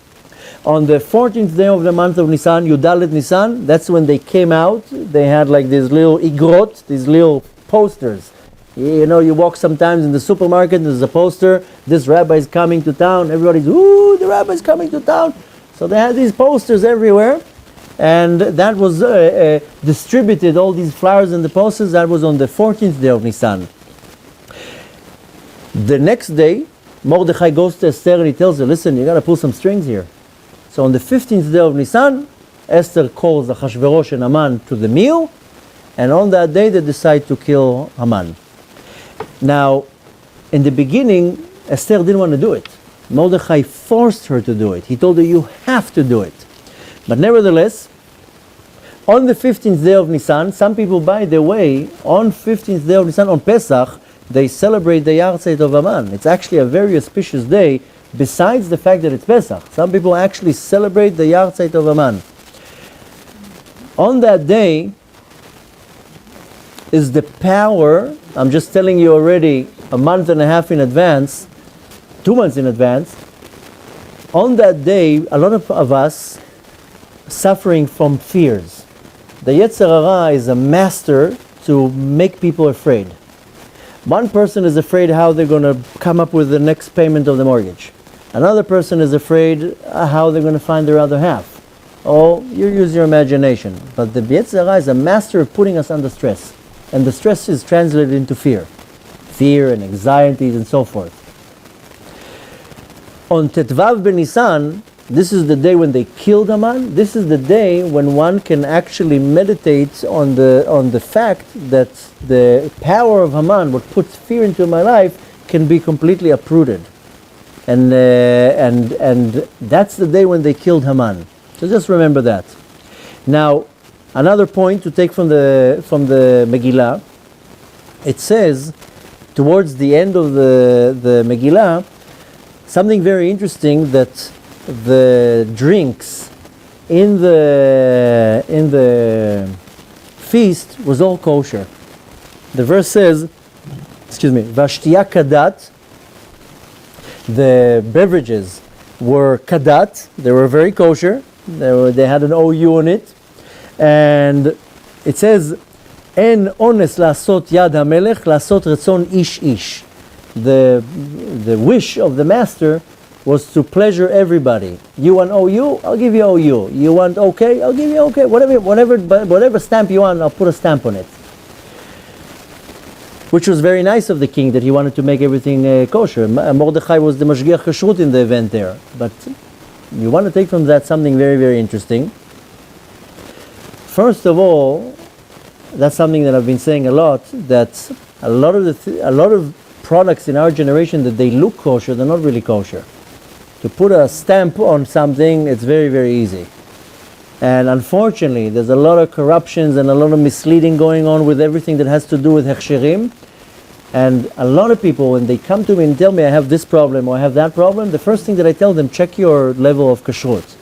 On the 14th day of the month of Nisan, Yudalet Nisan, that's when they came out. They had like these little igrot, these little posters. You know, you walk sometimes in the supermarket, there's a poster, this rabbi is coming to town, everybody's, ooh, the rabbi is coming to town. So they had these posters everywhere, and that was distributed, all these flowers and the posters, that was on the 14th day of Nisan. The next day, Mordechai goes to Esther and he tells her, listen, you got to pull some strings here. So on the 15th day of Nisan, Esther calls Achashverosh and Haman to the meal, and on that day they decide to kill Haman. Now, in the beginning, Esther didn't want to do it. Mordechai forced her to do it. He told her, you have to do it. But nevertheless, on the 15th day of Nisan, some people, by the way, on 15th day of Nisan, on Pesach, they celebrate the Yahrzeit of Haman. It's actually a very auspicious day, besides the fact that it's Pesach. Some people actually celebrate the Yahrzeit of Haman. On that day is the power, I'm just telling you already a month and a half in advance, 2 months in advance, on that day, a lot of us suffering from fears. The Yetzer Hara is a master to make people afraid. One person is afraid how they're going to come up with the next payment of the mortgage. Another person is afraid how they're going to find their other half. Or you use your imagination. But the Yetzer Hara is a master of putting us under stress. And the stress is translated into fear. Fear and anxieties and so forth. On Tetvav Ben Nisan, this is the day when they killed Haman. This is the day when one can actually meditate on the fact that the power of Haman, what puts fear into my life, can be completely uprooted. And that's the day when they killed Haman. So just remember that. Now, another point to take from the Megillah, it says towards the end of the Megillah, something very interesting, that the drinks in the feast was all kosher. The verse says, Vashtiya kadat, the beverages were kadat, they were very kosher, they had an OU on it, and it says, En ones lasot yad hamelech, lasot retzon ish ish. The wish of the master was to pleasure everybody. You want OU? I'll give you OU. You want okay? I'll give you okay. Whatever stamp you want, I'll put a stamp on it. Which was very nice of the king, that he wanted to make everything kosher. Mordechai was the mashgiach kashrut in the event there. But you want to take from that something very, very interesting. First of all, that's something that I've been saying a lot, that a lot of products in our generation, that they look kosher, they're not really kosher. To put a stamp on something, it's very, very easy. And unfortunately, there's a lot of corruptions and a lot of misleading going on with everything that has to do with hechsherim. And a lot of people, when they come to me and tell me I have this problem or I have that problem, the first thing that I tell them, check your level of kashrut.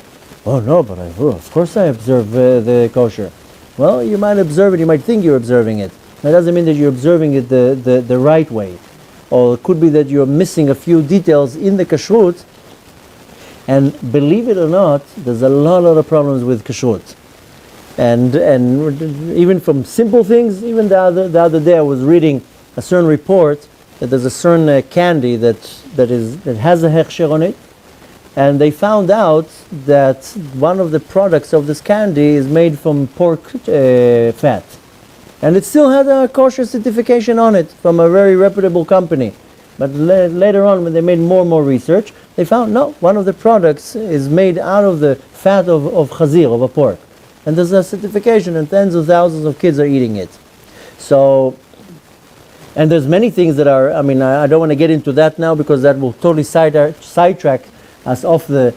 Oh no, but of course I observe the kosher. Well, you might observe it, you might think you're observing it. That doesn't mean that you're observing it the right way. Or it could be that you're missing a few details in the kashrut. And believe it or not, there's a lot of problems with kashrut. And even from simple things, even the other day I was reading a certain report that there's a certain candy that has a hechsher on it. And they found out that one of the products of this candy is made from pork fat. And it still had a kosher certification on it from a very reputable company. But later on, when they made more and more research, they found, no, one of the products is made out of the fat of chazir, of a pork. And there's a certification, and tens of thousands of kids are eating it. So, and there's many things that are, I don't want to get into that now, because that will totally sidetrack us off the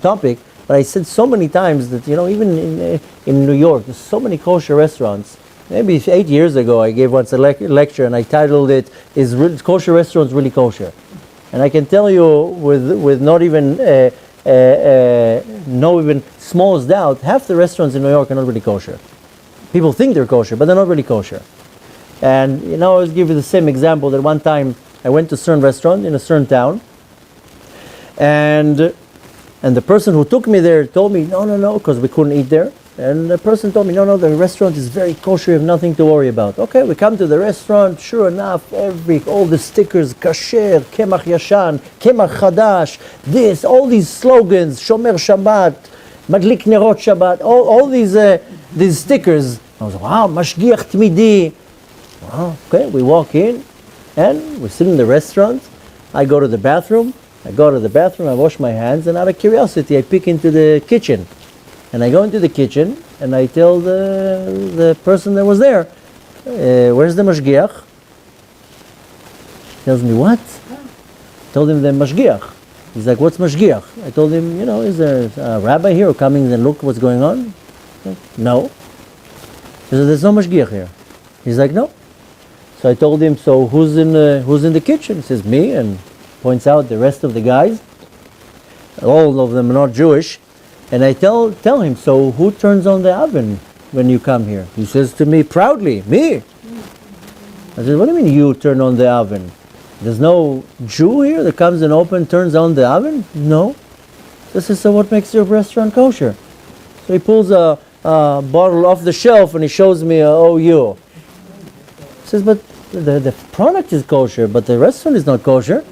topic. But I said so many times that, even in New York, there's so many kosher restaurants. Maybe 8 years ago, I gave once a lecture, and I titled it, "Is Kosher Restaurants Really Kosher?" And I can tell you with not even no even smallest doubt, half the restaurants in New York are not really kosher. People think they're kosher, but they're not really kosher. And I'll give you the same example, that one time I went to a certain restaurant in a certain town, and the person who took me there told me, no, because we couldn't eat there. And the person told me, no, the restaurant is very kosher, you have nothing to worry about. Okay, we come to the restaurant, sure enough, all the stickers, kasher, kemach yashan, kemach chadash, all these slogans, shomer Shabbat, madlik nerot Shabbat, all these stickers. I was like, wow, mashgiach tmidi. Wow, okay, we walk in, and we sit in the restaurant. I go to the bathroom, I wash my hands, and out of curiosity, I peek into the kitchen. And I go into the kitchen, and I tell the person that was there, where's the mashgiach? He tells me, what? I told him the mashgiach. He's like, what's mashgiach? I told him, is there a rabbi here who coming and look what's going on? No. He said, there's no mashgiach here. He's like, no. So I told him, so who's in the kitchen? He says, me, and points out the rest of the guys. All of them are not Jewish. And I tell him, so who turns on the oven when you come here? He says to me proudly, me. I said, what do you mean you turn on the oven? There's no Jew here that comes and turns on the oven? No. This is, so what makes your restaurant kosher? So he pulls a bottle off the shelf and he shows me a OU. He says, but the product is kosher, but the restaurant is not kosher.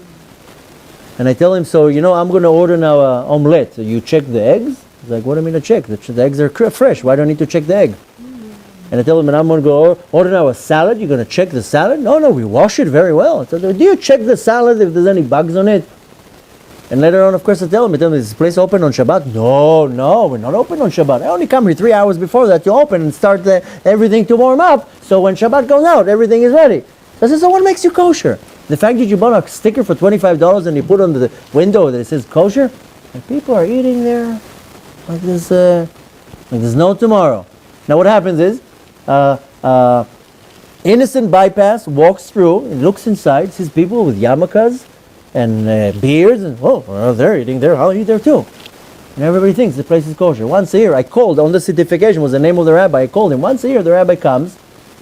And I tell him, so, I'm going to order now an omelette. You check the eggs? He's like, what do you mean to check? The eggs are fresh. Why do I need to check the egg? And I tell him, and I'm going to go order now a salad. You're going to check the salad? No, we wash it very well. So, do you check the salad if there's any bugs on it? And later on, of course, I tell him, is this place open on Shabbat? No, we're not open on Shabbat. I only come here 3 hours before that to open and start everything to warm up. So when Shabbat goes out, everything is ready. I said, so what makes you kosher? The fact that you bought a sticker for $25 and you put on the window that it says kosher, and people are eating there like there's no tomorrow. Now what happens is, innocent bypass walks through and looks inside, sees people with yarmulkes and beards, and well, they're eating there, I'll eat there too. And everybody thinks the place is kosher. Once a year, I called, on the certification was the name of the rabbi, I called him. Once a year, the rabbi comes,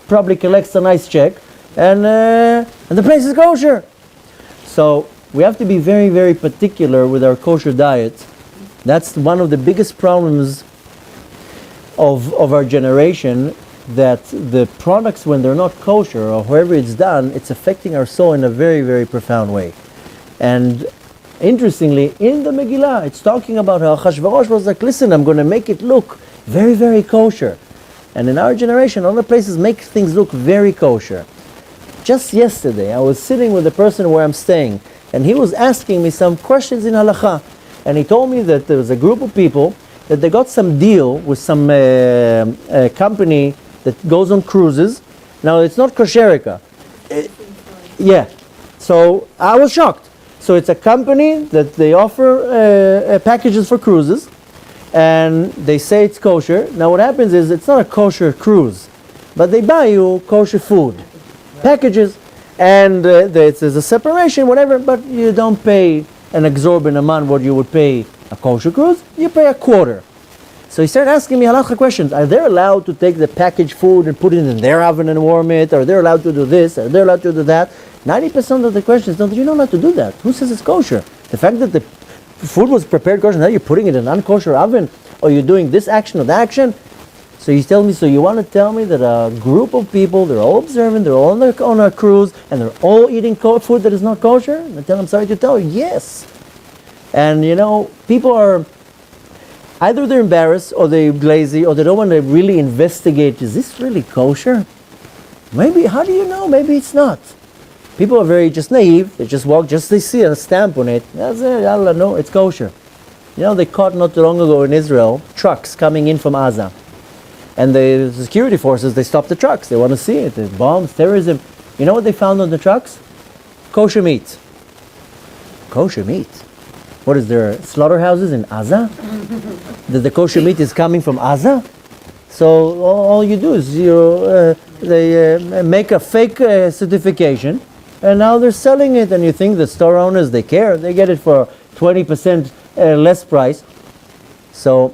probably collects a nice check, and the place is kosher. So we have to be very, very particular with our kosher diet. That's one of the biggest problems of our generation, that the products, when they're not kosher, or however it's done, it's affecting our soul in a very, very profound way. And interestingly, in the Megillah, it's talking about how Achashverosh was like, listen, I'm going to make it look very, very kosher. And in our generation, other places make things look very kosher. Just yesterday, I was sitting with the person where I'm staying, and he was asking me some questions in halakha. And he told me that there was a group of people that they got some deal with some company that goes on cruises. Now, it's not Kosherica. Yeah. So I was shocked. So it's a company that they offer packages for cruises, and they say it's kosher. Now what happens is it's not a kosher cruise, but they buy you kosher food, packages, and there's a separation, whatever, but you don't pay an exorbitant amount what you would pay a kosher cruise, you pay a quarter. So he started asking me halakha questions. Are they allowed to take the packaged food and put it in their oven and warm it? Are they allowed to do this? Are they allowed to do that? 90% of the questions, no, you're not allowed to do that. Who says it's kosher? The fact that the food was prepared kosher, now you're putting it in an unkosher oven, or you're doing this action or that action. So he's telling me, so you want to tell me that a group of people, they're all observant, they're all on a cruise, and they're all eating food that is not kosher? And I tell him, I'm sorry to tell you, yes. And people are, either they're embarrassed, or they're lazy, or they don't want to really investigate, is this really kosher? Maybe, how do you know? Maybe it's not. People are very just naive. They just walk, they see a stamp on it. That's it. Allah, no, it's kosher. They caught not too long ago in Israel trucks coming in from Gaza, and the security forces, they stopped the trucks. They want to see it. There's bombs, terrorism. You know what they found on the trucks? Kosher meat. Kosher meat. What is there? Slaughterhouses in Gaza? That the kosher meat is coming from Gaza? So all you do is they make a fake certification. And now they're selling it, and you think the store owners, they care. They get it for 20% less price. So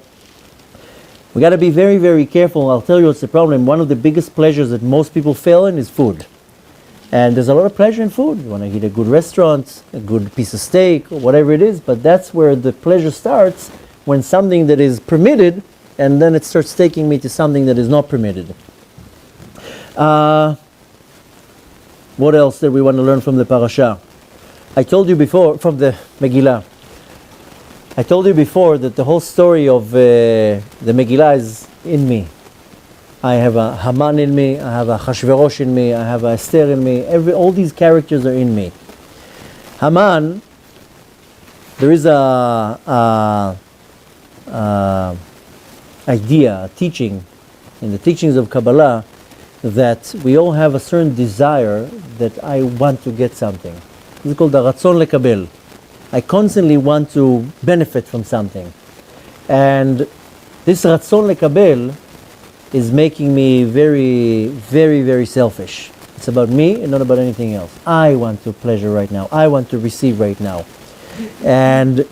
we got to be very, very careful. I'll tell you what's the problem. One of the biggest pleasures that most people fail in is food. And there's a lot of pleasure in food. You want to eat a good restaurant, a good piece of steak, or whatever it is. But that's where the pleasure starts, when something that is permitted, and then it starts taking me to something that is not permitted. What else did we want to learn from the parasha? I told you before, from the Megillah, I told you before that the whole story of the Megillah is in me. I have a Haman in me, I have a Achashverosh in me, I have a Esther in me, all these characters are in me. Haman, there is a idea, a teaching, in the teachings of Kabbalah, that we all have a certain desire that I want to get something. It's called the Ratzon Lekabel. I constantly want to benefit from something. And this Ratzon Lekabel is making me very, very, very selfish. It's about me and not about anything else. I want to pleasure right now. I want to receive right now. And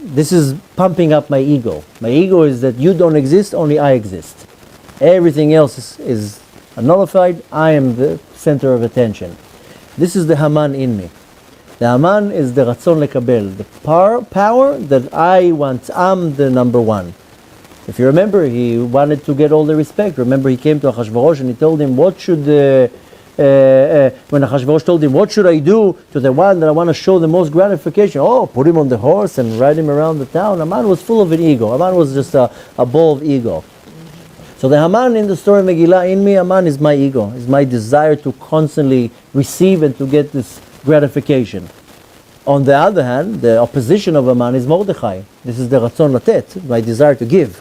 this is pumping up my ego. My ego is that you don't exist, only I exist. Everything else is nullified. I am the center of attention. This is the Haman in me. The Haman is the Ratzon Lekabel, the power that I want. I'm the number one. If you remember, he wanted to get all the respect. Remember, he came to Achashverosh and he told him, when Achashverosh told him, what should I do to the one that I want to show the most gratification? Oh, put him on the horse and ride him around the town. Haman was full of an ego. Haman was just a ball of ego. So the Haman in the story of Megillah, in me, Haman is my ego, is my desire to constantly receive and to get this gratification. On the other hand, the opposition of Haman is Mordechai. This is the Ratzon Latet, my desire to give.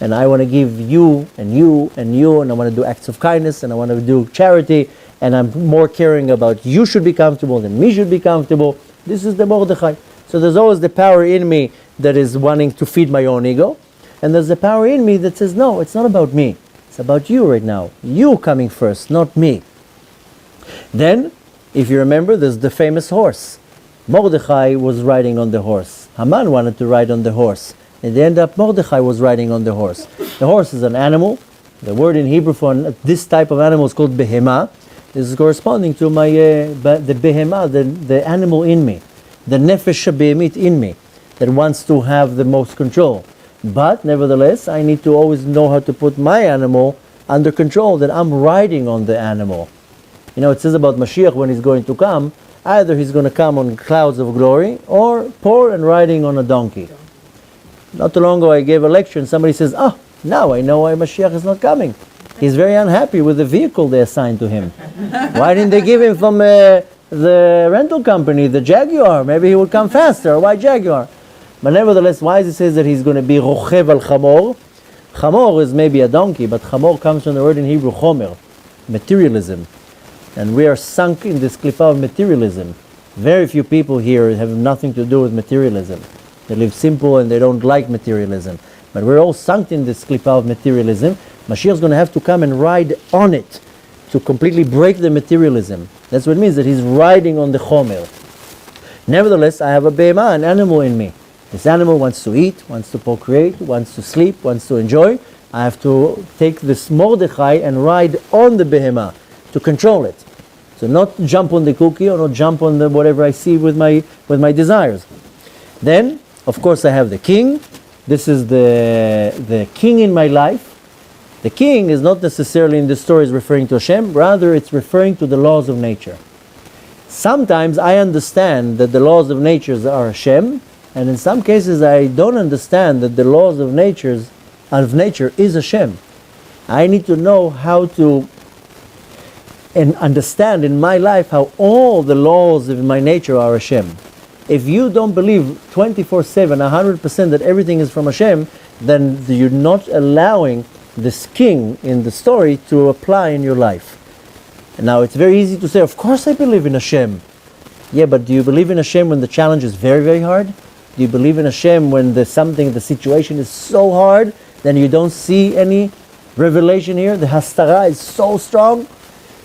And I want to give you, and you, and you, and I want to do acts of kindness, and I want to do charity, and I'm more caring about you should be comfortable than me should be comfortable. This is the Mordechai. So there's always the power in me that is wanting to feed my own ego, and there's the power in me that says, no, it's not about me. It's about you right now. You coming first, not me. Then, if you remember, there's the famous horse. Mordechai was riding on the horse. Haman wanted to ride on the horse. In the end up, Mordechai was riding on the horse. The horse is an animal. The word in Hebrew for this type of animal is called behemah. This is corresponding to my the behemah, the animal in me, the nefesh behemit in me, that wants to have the most control. But nevertheless, I need to always know how to put my animal under control, that I'm riding on the animal. You know, it says about Mashiach when he's going to come, either he's going to come on clouds of glory, or poor and riding on a donkey. Not too long ago I gave a lecture and somebody says, now I know why Mashiach is not coming. He's very unhappy with the vehicle they assigned to him. Why didn't they give him from the rental company, the Jaguar? Maybe he would come faster. Why Jaguar? But nevertheless, why does it say that he's going to be rochev al chamor? Chamor is maybe a donkey, but chamor comes from the word in Hebrew chomer, materialism. And we are sunk in this klipa of materialism. Very few people here have nothing to do with materialism. They live simple and they don't like materialism. But we're all sunk in this klipa of materialism. Mashiach is going to have to come and ride on it to completely break the materialism. That's what it means, that he's riding on the chomer. Nevertheless, I have a behemah, an animal in me. This animal wants to eat, wants to procreate, wants to sleep, wants to enjoy. I have to take this Mordechai and ride on the behemah to control it. So not jump on the cookie or not jump on the whatever I see with my desires. Then, of course, I have the king. This is the king in my life. The king is not necessarily in the story is referring to Hashem, rather it's referring to the laws of nature. Sometimes I understand that the laws of nature are Hashem, and in some cases I don't understand that the laws of nature is Hashem. I need to know how to and understand in my life how all the laws of my nature are Hashem. If you don't believe 24/7, 100% that everything is from Hashem, then you're not allowing this king in the story to apply in your life. And now it's very easy to say, of course I believe in Hashem. Yeah, but do you believe in Hashem when the challenge is very, very hard? Do you believe in Hashem when the situation is so hard, then you don't see any revelation here? The hastara is so strong.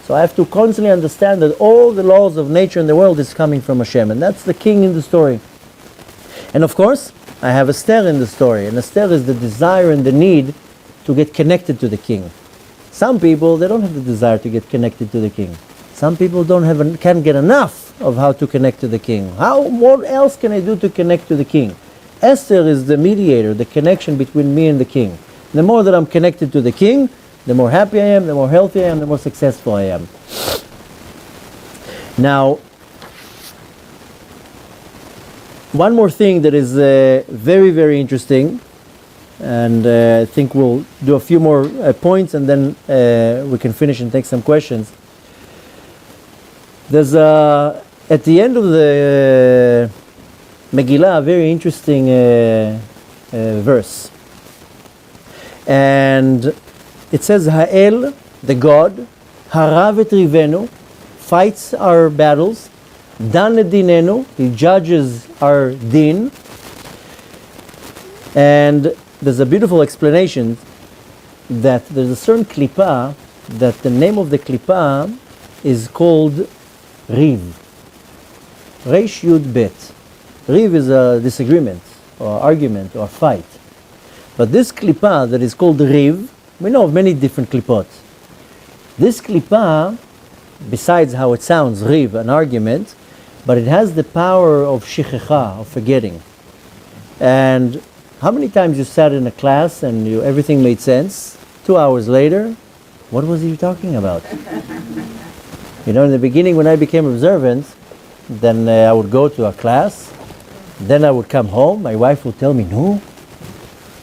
So I have to constantly understand that all the laws of nature in the world is coming from Hashem, and that's the king in the story. And of course, I have Esther in the story, and Esther is the desire and the need to get connected to the king. Some people, they don't have the desire to get connected to the king. Some people can't get enough of how to connect to the king. What else can I do to connect to the king? Esther is the mediator, the connection between me and the king. The more that I'm connected to the king, the more happy I am, the more healthy I am, the more successful I am. Now, one more thing that is very, very interesting, and I think we'll do a few more points and then we can finish and take some questions. There's at the end of the Megillah a very interesting verse. And it says, Ha'el, the God, Harav et rivenu, fights our battles, Dan et dinenu, he judges our din. And there's a beautiful explanation that there's a certain klipa, that the name of the klipa is called Riv. Reish Yud Bet. Riv is a disagreement, or argument, or fight. But this klipa that is called Riv, we know of many different klipot. This klipa, besides how it sounds, Riv, an argument, but it has the power of shichecha, of forgetting. And how many times you sat in a class and everything made sense? 2 hours later, what was he talking about? In the beginning when I became observant, then I would go to a class, then I would come home, my wife would tell me, no,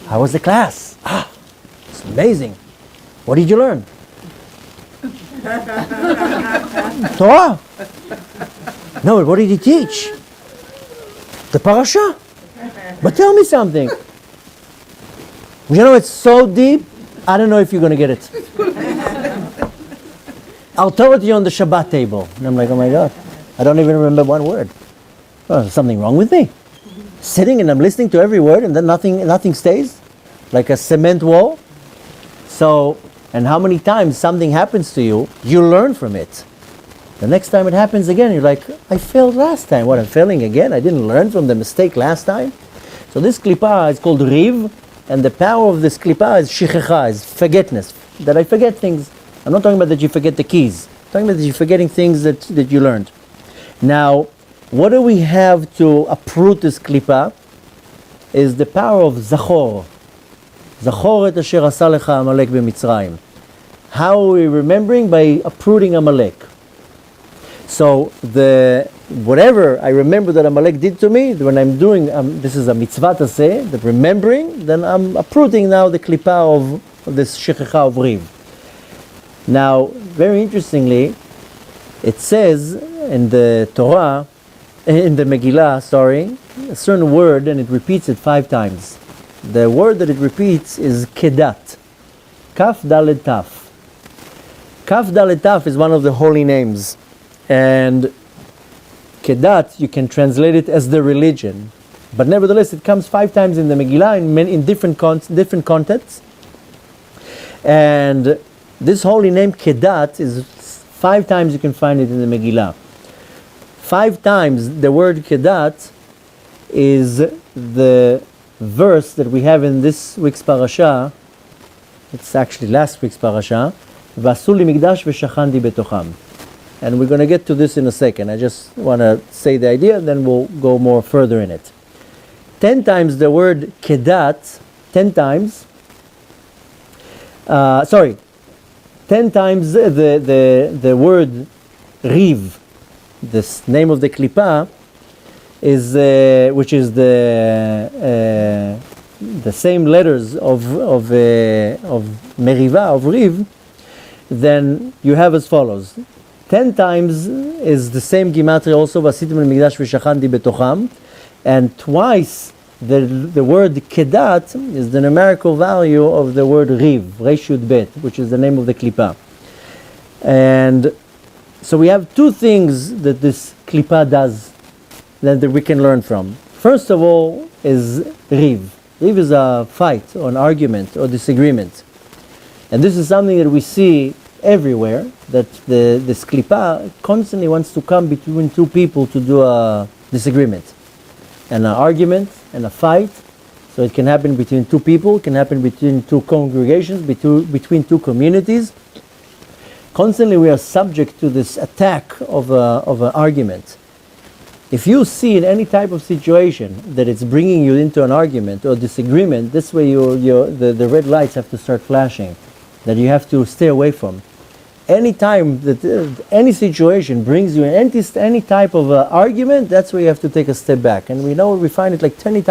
how was the class? It's amazing. What did you learn? Torah. No, but what did he teach? The parasha. But tell me something. It's so deep, I don't know if you're going to get it. I'll tell it to you on the Shabbat table. And I'm like, oh my God, I don't even remember one word. Oh, there's something wrong with me. Sitting and I'm listening to every word and then nothing stays? Like a cement wall? So, and how many times something happens to you, you learn from it. The next time it happens again, you're like, I failed last time. What, I'm failing again? I didn't learn from the mistake last time? So this klipa is called riv, and the power of this klipa is shichecha, is forgetness, that I forget things. I'm not talking about that you forget the keys. I'm talking about that you're forgetting things that you learned. Now, what do we have to uproot this klipa? Is the power of zachor. Zachor et asher asa lecha Amalek b'Mitzrayim. How are we remembering? By uprooting Amalek. So whatever I remember that Amalek did to me, when I'm doing, this is a mitzvah to say, that remembering, then I'm uprooting now the klipa of this shechecha of riv. Now, very interestingly, it says in the Torah, in the Megillah, a certain word, and it repeats it 5 times. The word that it repeats is kedat. Kaf Daled Taf. Kaf Daled Taf is one of the holy names. And kedat, you can translate it as the religion. But nevertheless, it comes 5 times in the Megillah in different contexts. And this holy name, kedat, is 5 times you can find it in the Megillah. 5 times the word kedat is the verse that we have in this week's parasha. It's actually last week's parasha. V'asu li migdash v'shachandi betocham. And we're going to get to this in a second. I just want to say the idea, then we'll go more further in it. 10 times the word kedat, 10 times, 10 times the word riv, this name of the klipa, is which is the same letters of meriva, of riv, then you have as follows. 10 times is the same gematria also, v'asitim al-migdash v'shachanti betocham, and twice the word kedat is the numerical value of the word riv, resh yud bet, which is the name of the klipa. And so we have 2 things that this klipa does that we can learn from. First of all is riv. Riv is a fight or an argument or disagreement. And this is something that we see everywhere, that this klipa constantly wants to come between 2 people to do a disagreement and an argument and a fight. So it can happen between 2 people, it can happen between 2 congregations, between 2 communities. Constantly we are subject to this attack of an argument. If you see in any type of situation that it's bringing you into an argument or disagreement, this way the red lights have to start flashing, that you have to stay away from. Any time that any situation brings you any type of argument, that's where you have to take a step back. And we find it like 20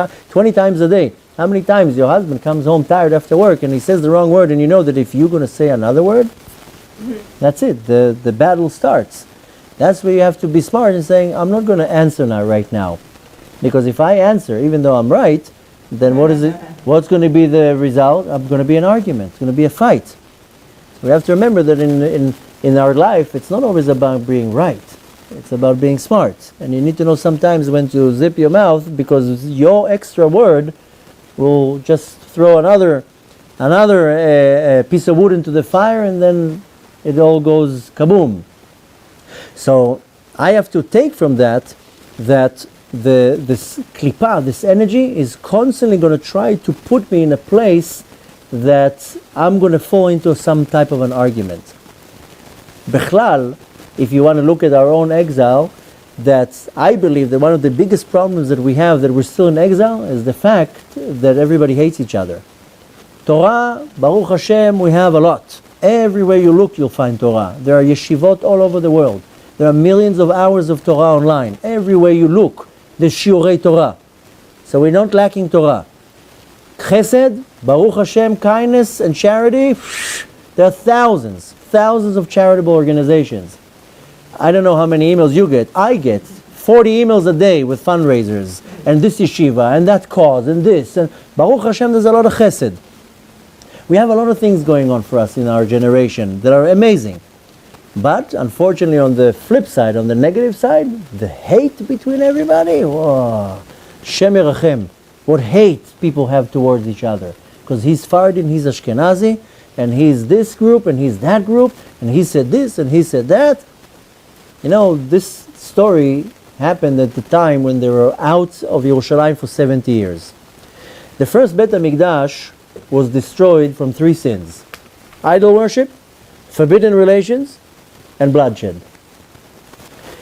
times a day. How many times your husband comes home tired after work and he says the wrong word, and you know that if you're going to say another word, that's it, the battle starts. That's where you have to be smart in saying, I'm not going to answer now, right now. Because if I answer, even though I'm right, then what's going to be the result? I'm going to be an argument. It's going to be a fight. We have to remember that in our life, it's not always about being right. It's about being smart. And you need to know sometimes when to zip your mouth, because your extra word will just throw another piece of wood into the fire, and then it all goes kaboom. So I have to take from that this klipa, this energy, is constantly going to try to put me in a place that I'm going to fall into some type of an argument. Bechlal, if you want to look at our own exile, that I believe that one of the biggest problems that we have, that we're still in exile, is the fact that everybody hates each other. Torah, Baruch Hashem, we have a lot. Everywhere you look, you'll find Torah. There are yeshivot all over the world. There are millions of hours of Torah online. Everywhere you look, there's shiurei Torah. So we're not lacking Torah. Chesed, Baruch Hashem, kindness and charity, there are thousands of charitable organizations. I don't know how many emails you get. I get 40 emails a day with fundraisers, and this yeshiva, and that cause, and this. And Baruch Hashem, there's a lot of chesed. We have a lot of things going on for us in our generation that are amazing. But unfortunately, on the flip side, on the negative side, the hate between everybody, whoa, Shem Yerachem. What hate people have towards each other. Because he's Sephardi and he's Ashkenazi, and he's this group and he's that group, and he said this and he said that. You know, this story happened at the time when they were out of Yerushalayim for 70 years. The first Bet HaMikdash was destroyed from 3 sins: idol worship, forbidden relations, and bloodshed.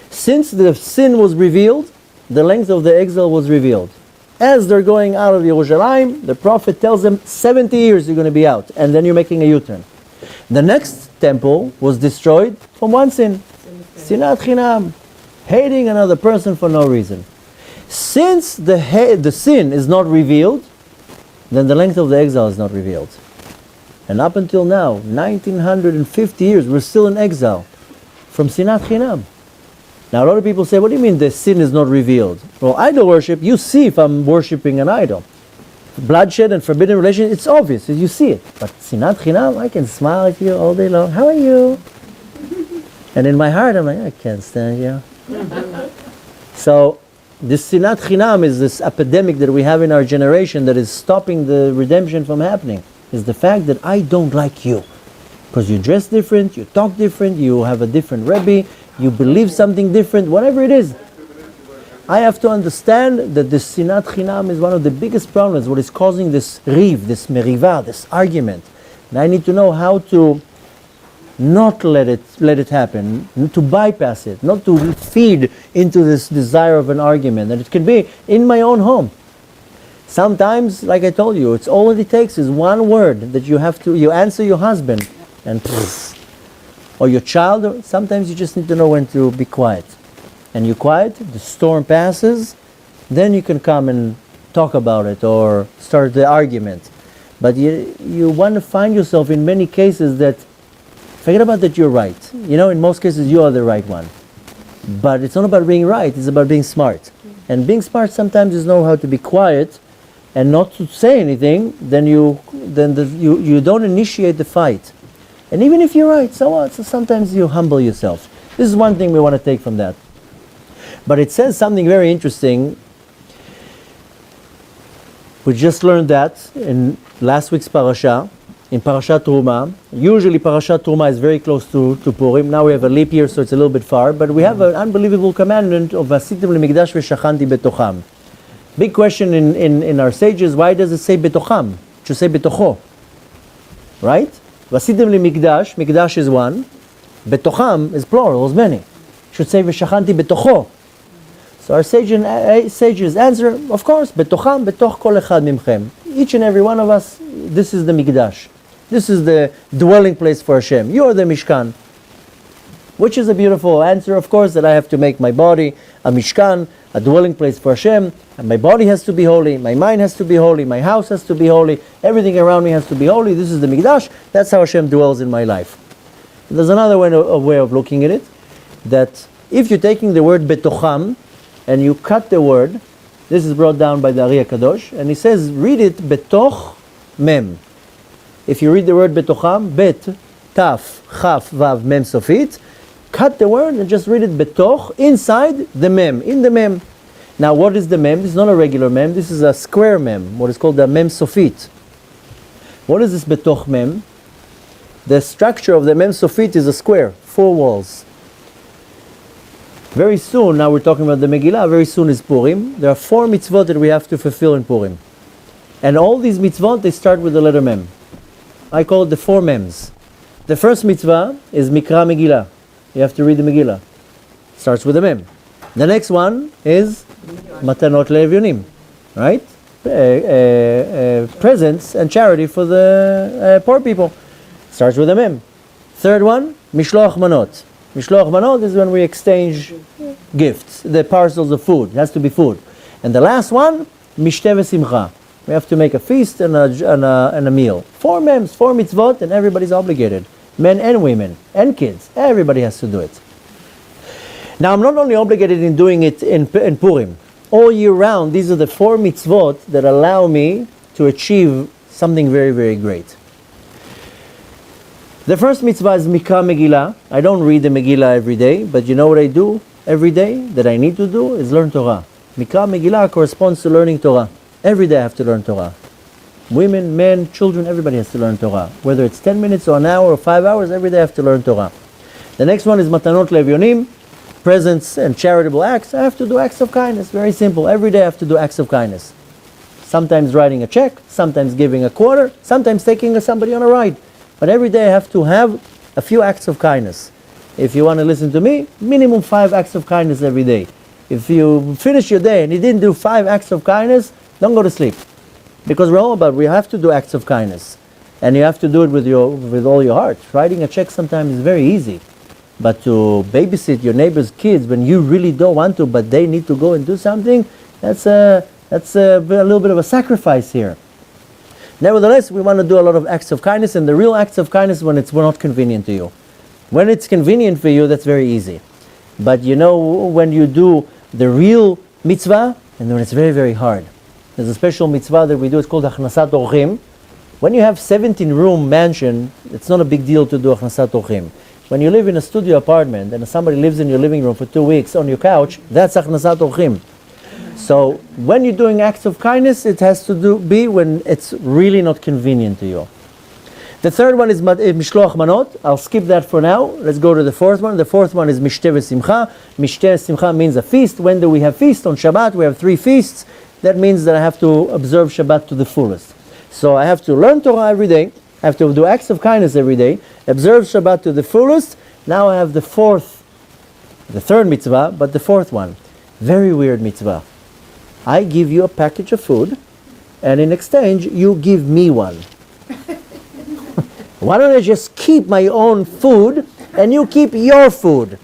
Since the sin was revealed, the length of the exile was revealed. As they're going out of Yerushalayim, the prophet tells them 70 years you're going to be out, and then you're making a U-turn. The next temple was destroyed from 1 sin: Sinat Chinam, hating another person for no reason. Since the sin is not revealed, then the length of the exile is not revealed. And up until now, 1950 years, we're still in exile from Sinat Chinam. Now a lot of people say, what do you mean the sin is not revealed? Well, idol worship, you see if I'm worshipping an idol. Bloodshed and forbidden relations, it's obvious, you see it. But Sinat Chinam, I can smile at you all day long. How are you? And in my heart, I'm like, I can't stand you. So this Sinat Chinam is this epidemic that we have in our generation that is stopping the redemption from happening. Is the fact that I don't like you. Because you dress different, you talk different, you have a different Rebbe, you believe something different, whatever it is. I have to understand that this Sinat Chinam is one of the biggest problems, what is causing this riv, this meriva, this argument. And I need to know how to not let it happen, to bypass it, not to feed into this desire of an argument. And it can be in my own home. Sometimes, like I told you, it's all it takes is one word that you answer your husband, and or your child. Sometimes you just need to know when to be quiet. And you're quiet, the storm passes, then you can come and talk about it or start the argument. But you want to find yourself in many cases that, forget about that you're right. You know, in most cases you are the right one. But it's not about being right, it's about being smart. And being smart sometimes is know how to be quiet and not to say anything, then you don't initiate the fight. And even if you're right, so what? So sometimes you humble yourself. This is one thing we want to take from that. But it says something very interesting. We just learned that in last week's parasha, in Parashat Truma. Usually Parashat Truma is very close to Purim. Now we have a leap year, so it's a little bit far. But we have an unbelievable commandment of Vasitim leMikdash v'shachanti betocham. Big question in our sages, why does it say betocham? It should say betocho. Right? Vasitim leMikdash, Mikdash is one. Betocham is plural, is many. It should say v'shachanti betocho. So our sages answer, of course, betocham, betoch kol echad mimchem. Each and every one of us, this is the Mikdash. This is the dwelling place for Hashem. You are the Mishkan. Which is a beautiful answer, of course, that I have to make my body a Mishkan, a dwelling place for Hashem. And my body has to be holy, my mind has to be holy, my house has to be holy, everything around me has to be holy. This is the Mikdash. That's how Hashem dwells in my life. There's another way of looking at it, that if you're taking the word betocham, and you cut the word, this is brought down by the Ari HaKadosh, and he says, read it betoch mem. If you read the word betocham, bet, taf, chaf, vav, mem sofit, cut the word and just read it betoch, inside the mem, in the mem. Now what is the mem? This is not a regular mem, this is a square mem, what is called the mem sofit. What is this betoch mem? The structure of the mem sofit is a square, 4 walls. Very soon, now we're talking about the Megillah, very soon is Purim. There are 4 mitzvot that we have to fulfill in Purim. And all these mitzvot, they start with the letter Mem. I call it the 4 Mems. The first mitzvah is Mikra Megillah. You have to read the Megillah. Starts with the Mem. The next one is Matanot Le'Evyonim, right? Presents and charity for the poor people. Starts with the Mem. Third one, Mishloach Manot. Mishloach Manot is when we exchange gifts, the parcels of food. It has to be food. And the last one, Mishteh v'Simcha. We have to make a feast and a meal. 4 mems, 4 mitzvot, and everybody's obligated. Men and women, and kids. Everybody has to do it. Now, I'm not only obligated in doing it in Purim. All year round, these are the 4 mitzvot that allow me to achieve something very, very great. The first mitzvah is Mikra Megillah. I don't read the Megillah every day, but you know what I do every day that I need to do is learn Torah. Mikra Megillah corresponds to learning Torah. Every day I have to learn Torah. Women, men, children, everybody has to learn Torah. Whether it's 10 minutes or an hour or 5 hours, every day I have to learn Torah. The next one is Matanot Le'Evyonim. presents and charitable acts, I have to do acts of kindness. Very simple. Every day I have to do acts of kindness. Sometimes writing a check, sometimes giving a quarter, sometimes taking somebody on a ride. But every day I have to have a few acts of kindness. If you want to listen to me, minimum 5 acts of kindness every day. If you finish your day and you didn't do 5 acts of kindness, don't go to sleep. Because we have to do acts of kindness. And you have to do it with all your heart. Writing a check sometimes is very easy. But to babysit your neighbor's kids when you really don't want to, but they need to go and do something, that's a little bit of a sacrifice here. Nevertheless, we want to do a lot of acts of kindness, and the real acts of kindness when it's not convenient to you. When it's convenient for you, that's very easy. But when you do the real mitzvah, and when it's very, very hard. There's a special mitzvah that we do, it's called Achnasat Orchim. When you have 17-room mansion, it's not a big deal to do Achnasat Orchim. When you live in a studio apartment and somebody lives in your living room for 2 weeks on your couch, that's Achnasat Orchim. So when you're doing acts of kindness, it has to be when it's really not convenient to you. The third one is Mishloach Manot. I'll skip that for now. Let's go to the fourth one. The fourth one is Mishteh V'Simcha. Mishteh V'Simcha means a feast. When do we have feast? On Shabbat we have 3 feasts. That means that I have to observe Shabbat to the fullest. So I have to learn Torah every day. I have to do acts of kindness every day. Observe Shabbat to the fullest. Now I have the third mitzvah, but the fourth one. Very weird mitzvah. I give you a package of food, and in exchange, you give me one. Why don't I just keep my own food, and you keep your food?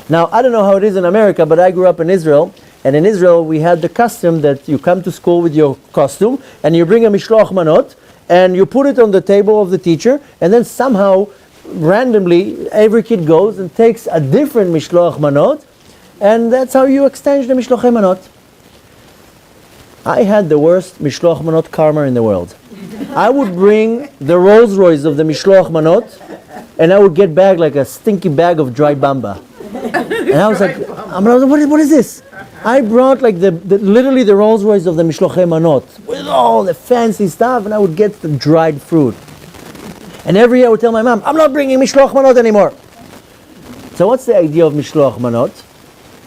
Now, I don't know how it is in America, but I grew up in Israel, and in Israel, we had the custom that you come to school with your costume, and you bring a mishloach manot, and you put it on the table of the teacher, and then somehow, randomly, every kid goes and takes a different mishloach manot, and that's how you exchange the mishloach manot. I had the worst mishloach manot karma in the world. I would bring the Rolls Royce of the mishloach manot, and I would get back like a stinky bag of dry bamba. And I was like, what is this? I brought like literally the Rolls Royce of the mishloach manot with all the fancy stuff, and I would get the dried fruit. And every year I would tell my mom, I'm not bringing mishloach manot anymore. So what's the idea of mishloach manot?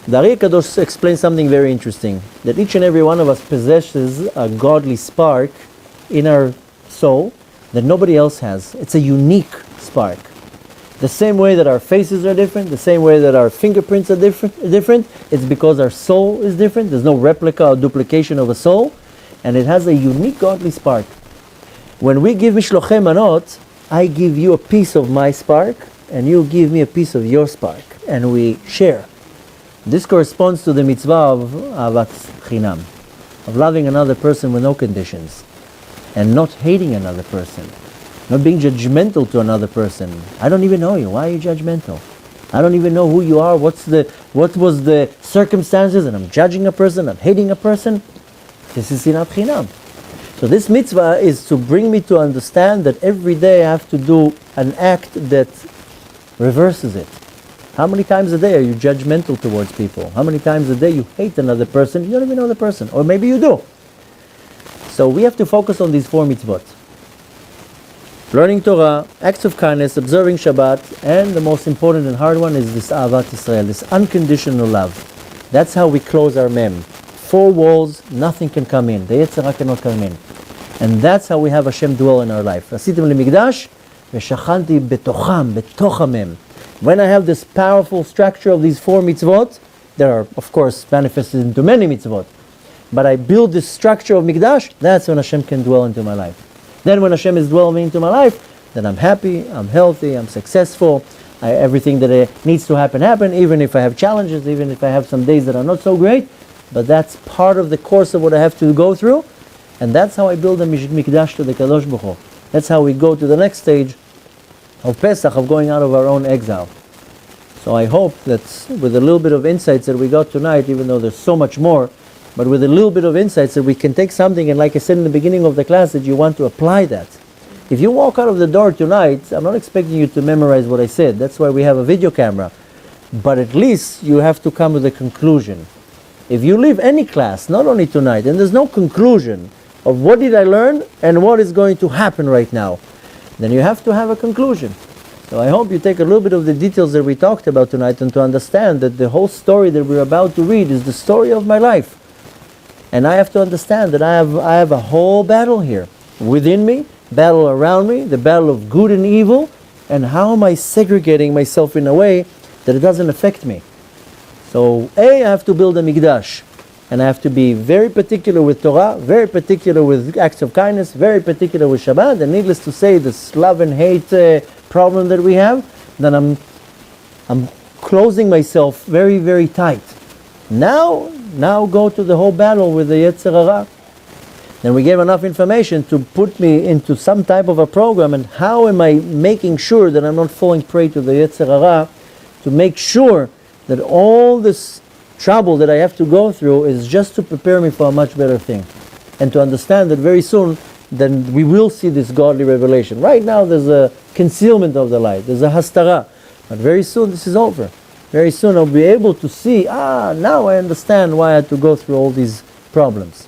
The Ari Kadosh explains something very interesting, that each and every one of us possesses a godly spark in our soul that nobody else has. It's a unique spark. The same way that our faces are different, the same way that our fingerprints are different, it's because our soul is different. There's no replica or duplication of a soul, and it has a unique godly spark. When we give Mishlochei Manot, I give you a piece of my spark, and you give me a piece of your spark, and we share. This corresponds to the mitzvah of Ahavat Chinam, of loving another person with no conditions, and not hating another person, not being judgmental to another person. I don't even know you. Why are you judgmental? I don't even know who you are. What was the circumstances, and I'm judging a person, I'm hating a person. This is Sinat Chinam. So this mitzvah is to bring me to understand that every day I have to do an act that reverses it. How many times a day are you judgmental towards people? How many times a day you hate another person? You don't even know the person. Or maybe you do. So we have to focus on these 4 mitzvot. Learning Torah, acts of kindness, observing Shabbat, and the most important and hard one is this Ahavat Israel, this unconditional love. That's how we close our mem. 4 walls, nothing can come in. The Yetzer Hara cannot come in. And that's how we have Hashem dwell in our life. Asitim lemikdash, v'shachanti betocham, betoch hamem. When I have this powerful structure of these 4 mitzvot, that are of course manifested into many mitzvot, but I build this structure of mikdash, that's when Hashem can dwell into my life. Then when Hashem is dwelling into my life, then I'm happy, I'm healthy, I'm successful, everything that needs to happen, even if I have challenges, even if I have some days that are not so great, but that's part of the course of what I have to go through, and that's how I build a mikdash to the Kadosh Baruch Hu. That's how we go to the next stage of Pesach, of going out of our own exile. So I hope that with a little bit of insights that we got tonight, even though there's so much more, but with a little bit of insights that we can take something, and like I said in the beginning of the class, that you want to apply that. If you walk out of the door tonight, I'm not expecting you to memorize what I said. That's why we have a video camera. But at least you have to come with a conclusion. If you leave any class, not only tonight, and there's no conclusion of what did I learn and what is going to happen right now, then you have to have a conclusion. So I hope you take a little bit of the details that we talked about tonight and to understand that the whole story that we're about to read is the story of my life. And I have to understand that I have a whole battle here within me, battle around me, the battle of good and evil, and how am I segregating myself in a way that it doesn't affect me. So I have to build a mikdash, and I have to be very particular with Torah, very particular with acts of kindness, very particular with Shabbat, and needless to say, this love and hate problem that we have, then I'm closing myself very, very tight. Now go to the whole battle with the Yetzer Hara. Then we gave enough information to put me into some type of a program, and how am I making sure that I'm not falling prey to the Yetzer Hara, to make sure that all this trouble that I have to go through is just to prepare me for a much better thing. And to understand that very soon, then we will see this godly revelation. Right now there's a concealment of the light, there's a hastara. But very soon this is over. Very soon I'll be able to see, now I understand why I had to go through all these problems.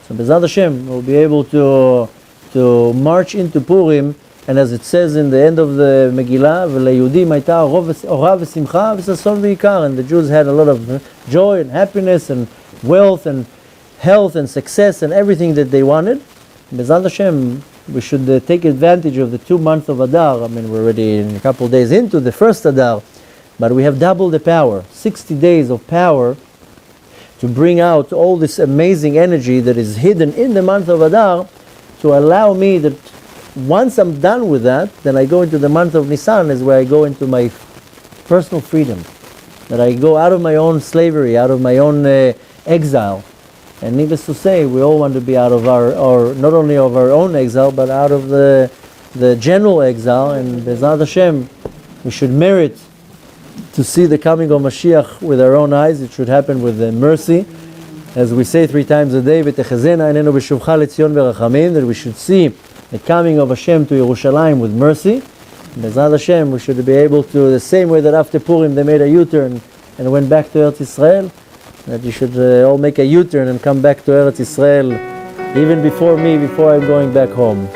So B'ezrat Hashem, we'll be able to march into Purim, and as it says in the end of the Megillah, v'leYehudim hayta ora v'simcha v'sason v'ikar, and the Jews had a lot of joy and happiness and wealth and health and success and everything that they wanted. B'ezrat Hashem, we should take advantage of the 2 months of Adar. I mean, we're already a couple of days into the first Adar, but we have double the power, 60 days of power to bring out all this amazing energy that is hidden in the month of Adar, to allow me that once I'm done with that, then I go into the month of Nisan, is where I go into my personal freedom, that I go out of my own slavery, out of my own exile. And needless to say, we all want to be out of our not only of our own exile, but out of the general exile. And B'ezrat Hashem, we should merit to see the coming of Mashiach with our own eyes. It should happen with mercy. As we say 3 times a day, v'techezena einenu b'shuvcha leTzion berachamim, that we should see the coming of Hashem to Yerushalayim with mercy. B'ezrat Hashem, we should be able to, the same way that after Purim they made a U-turn and went back to Eretz Yisrael, that you should all make a U-turn and come back to Eretz Yisrael even before me, before I'm going back home.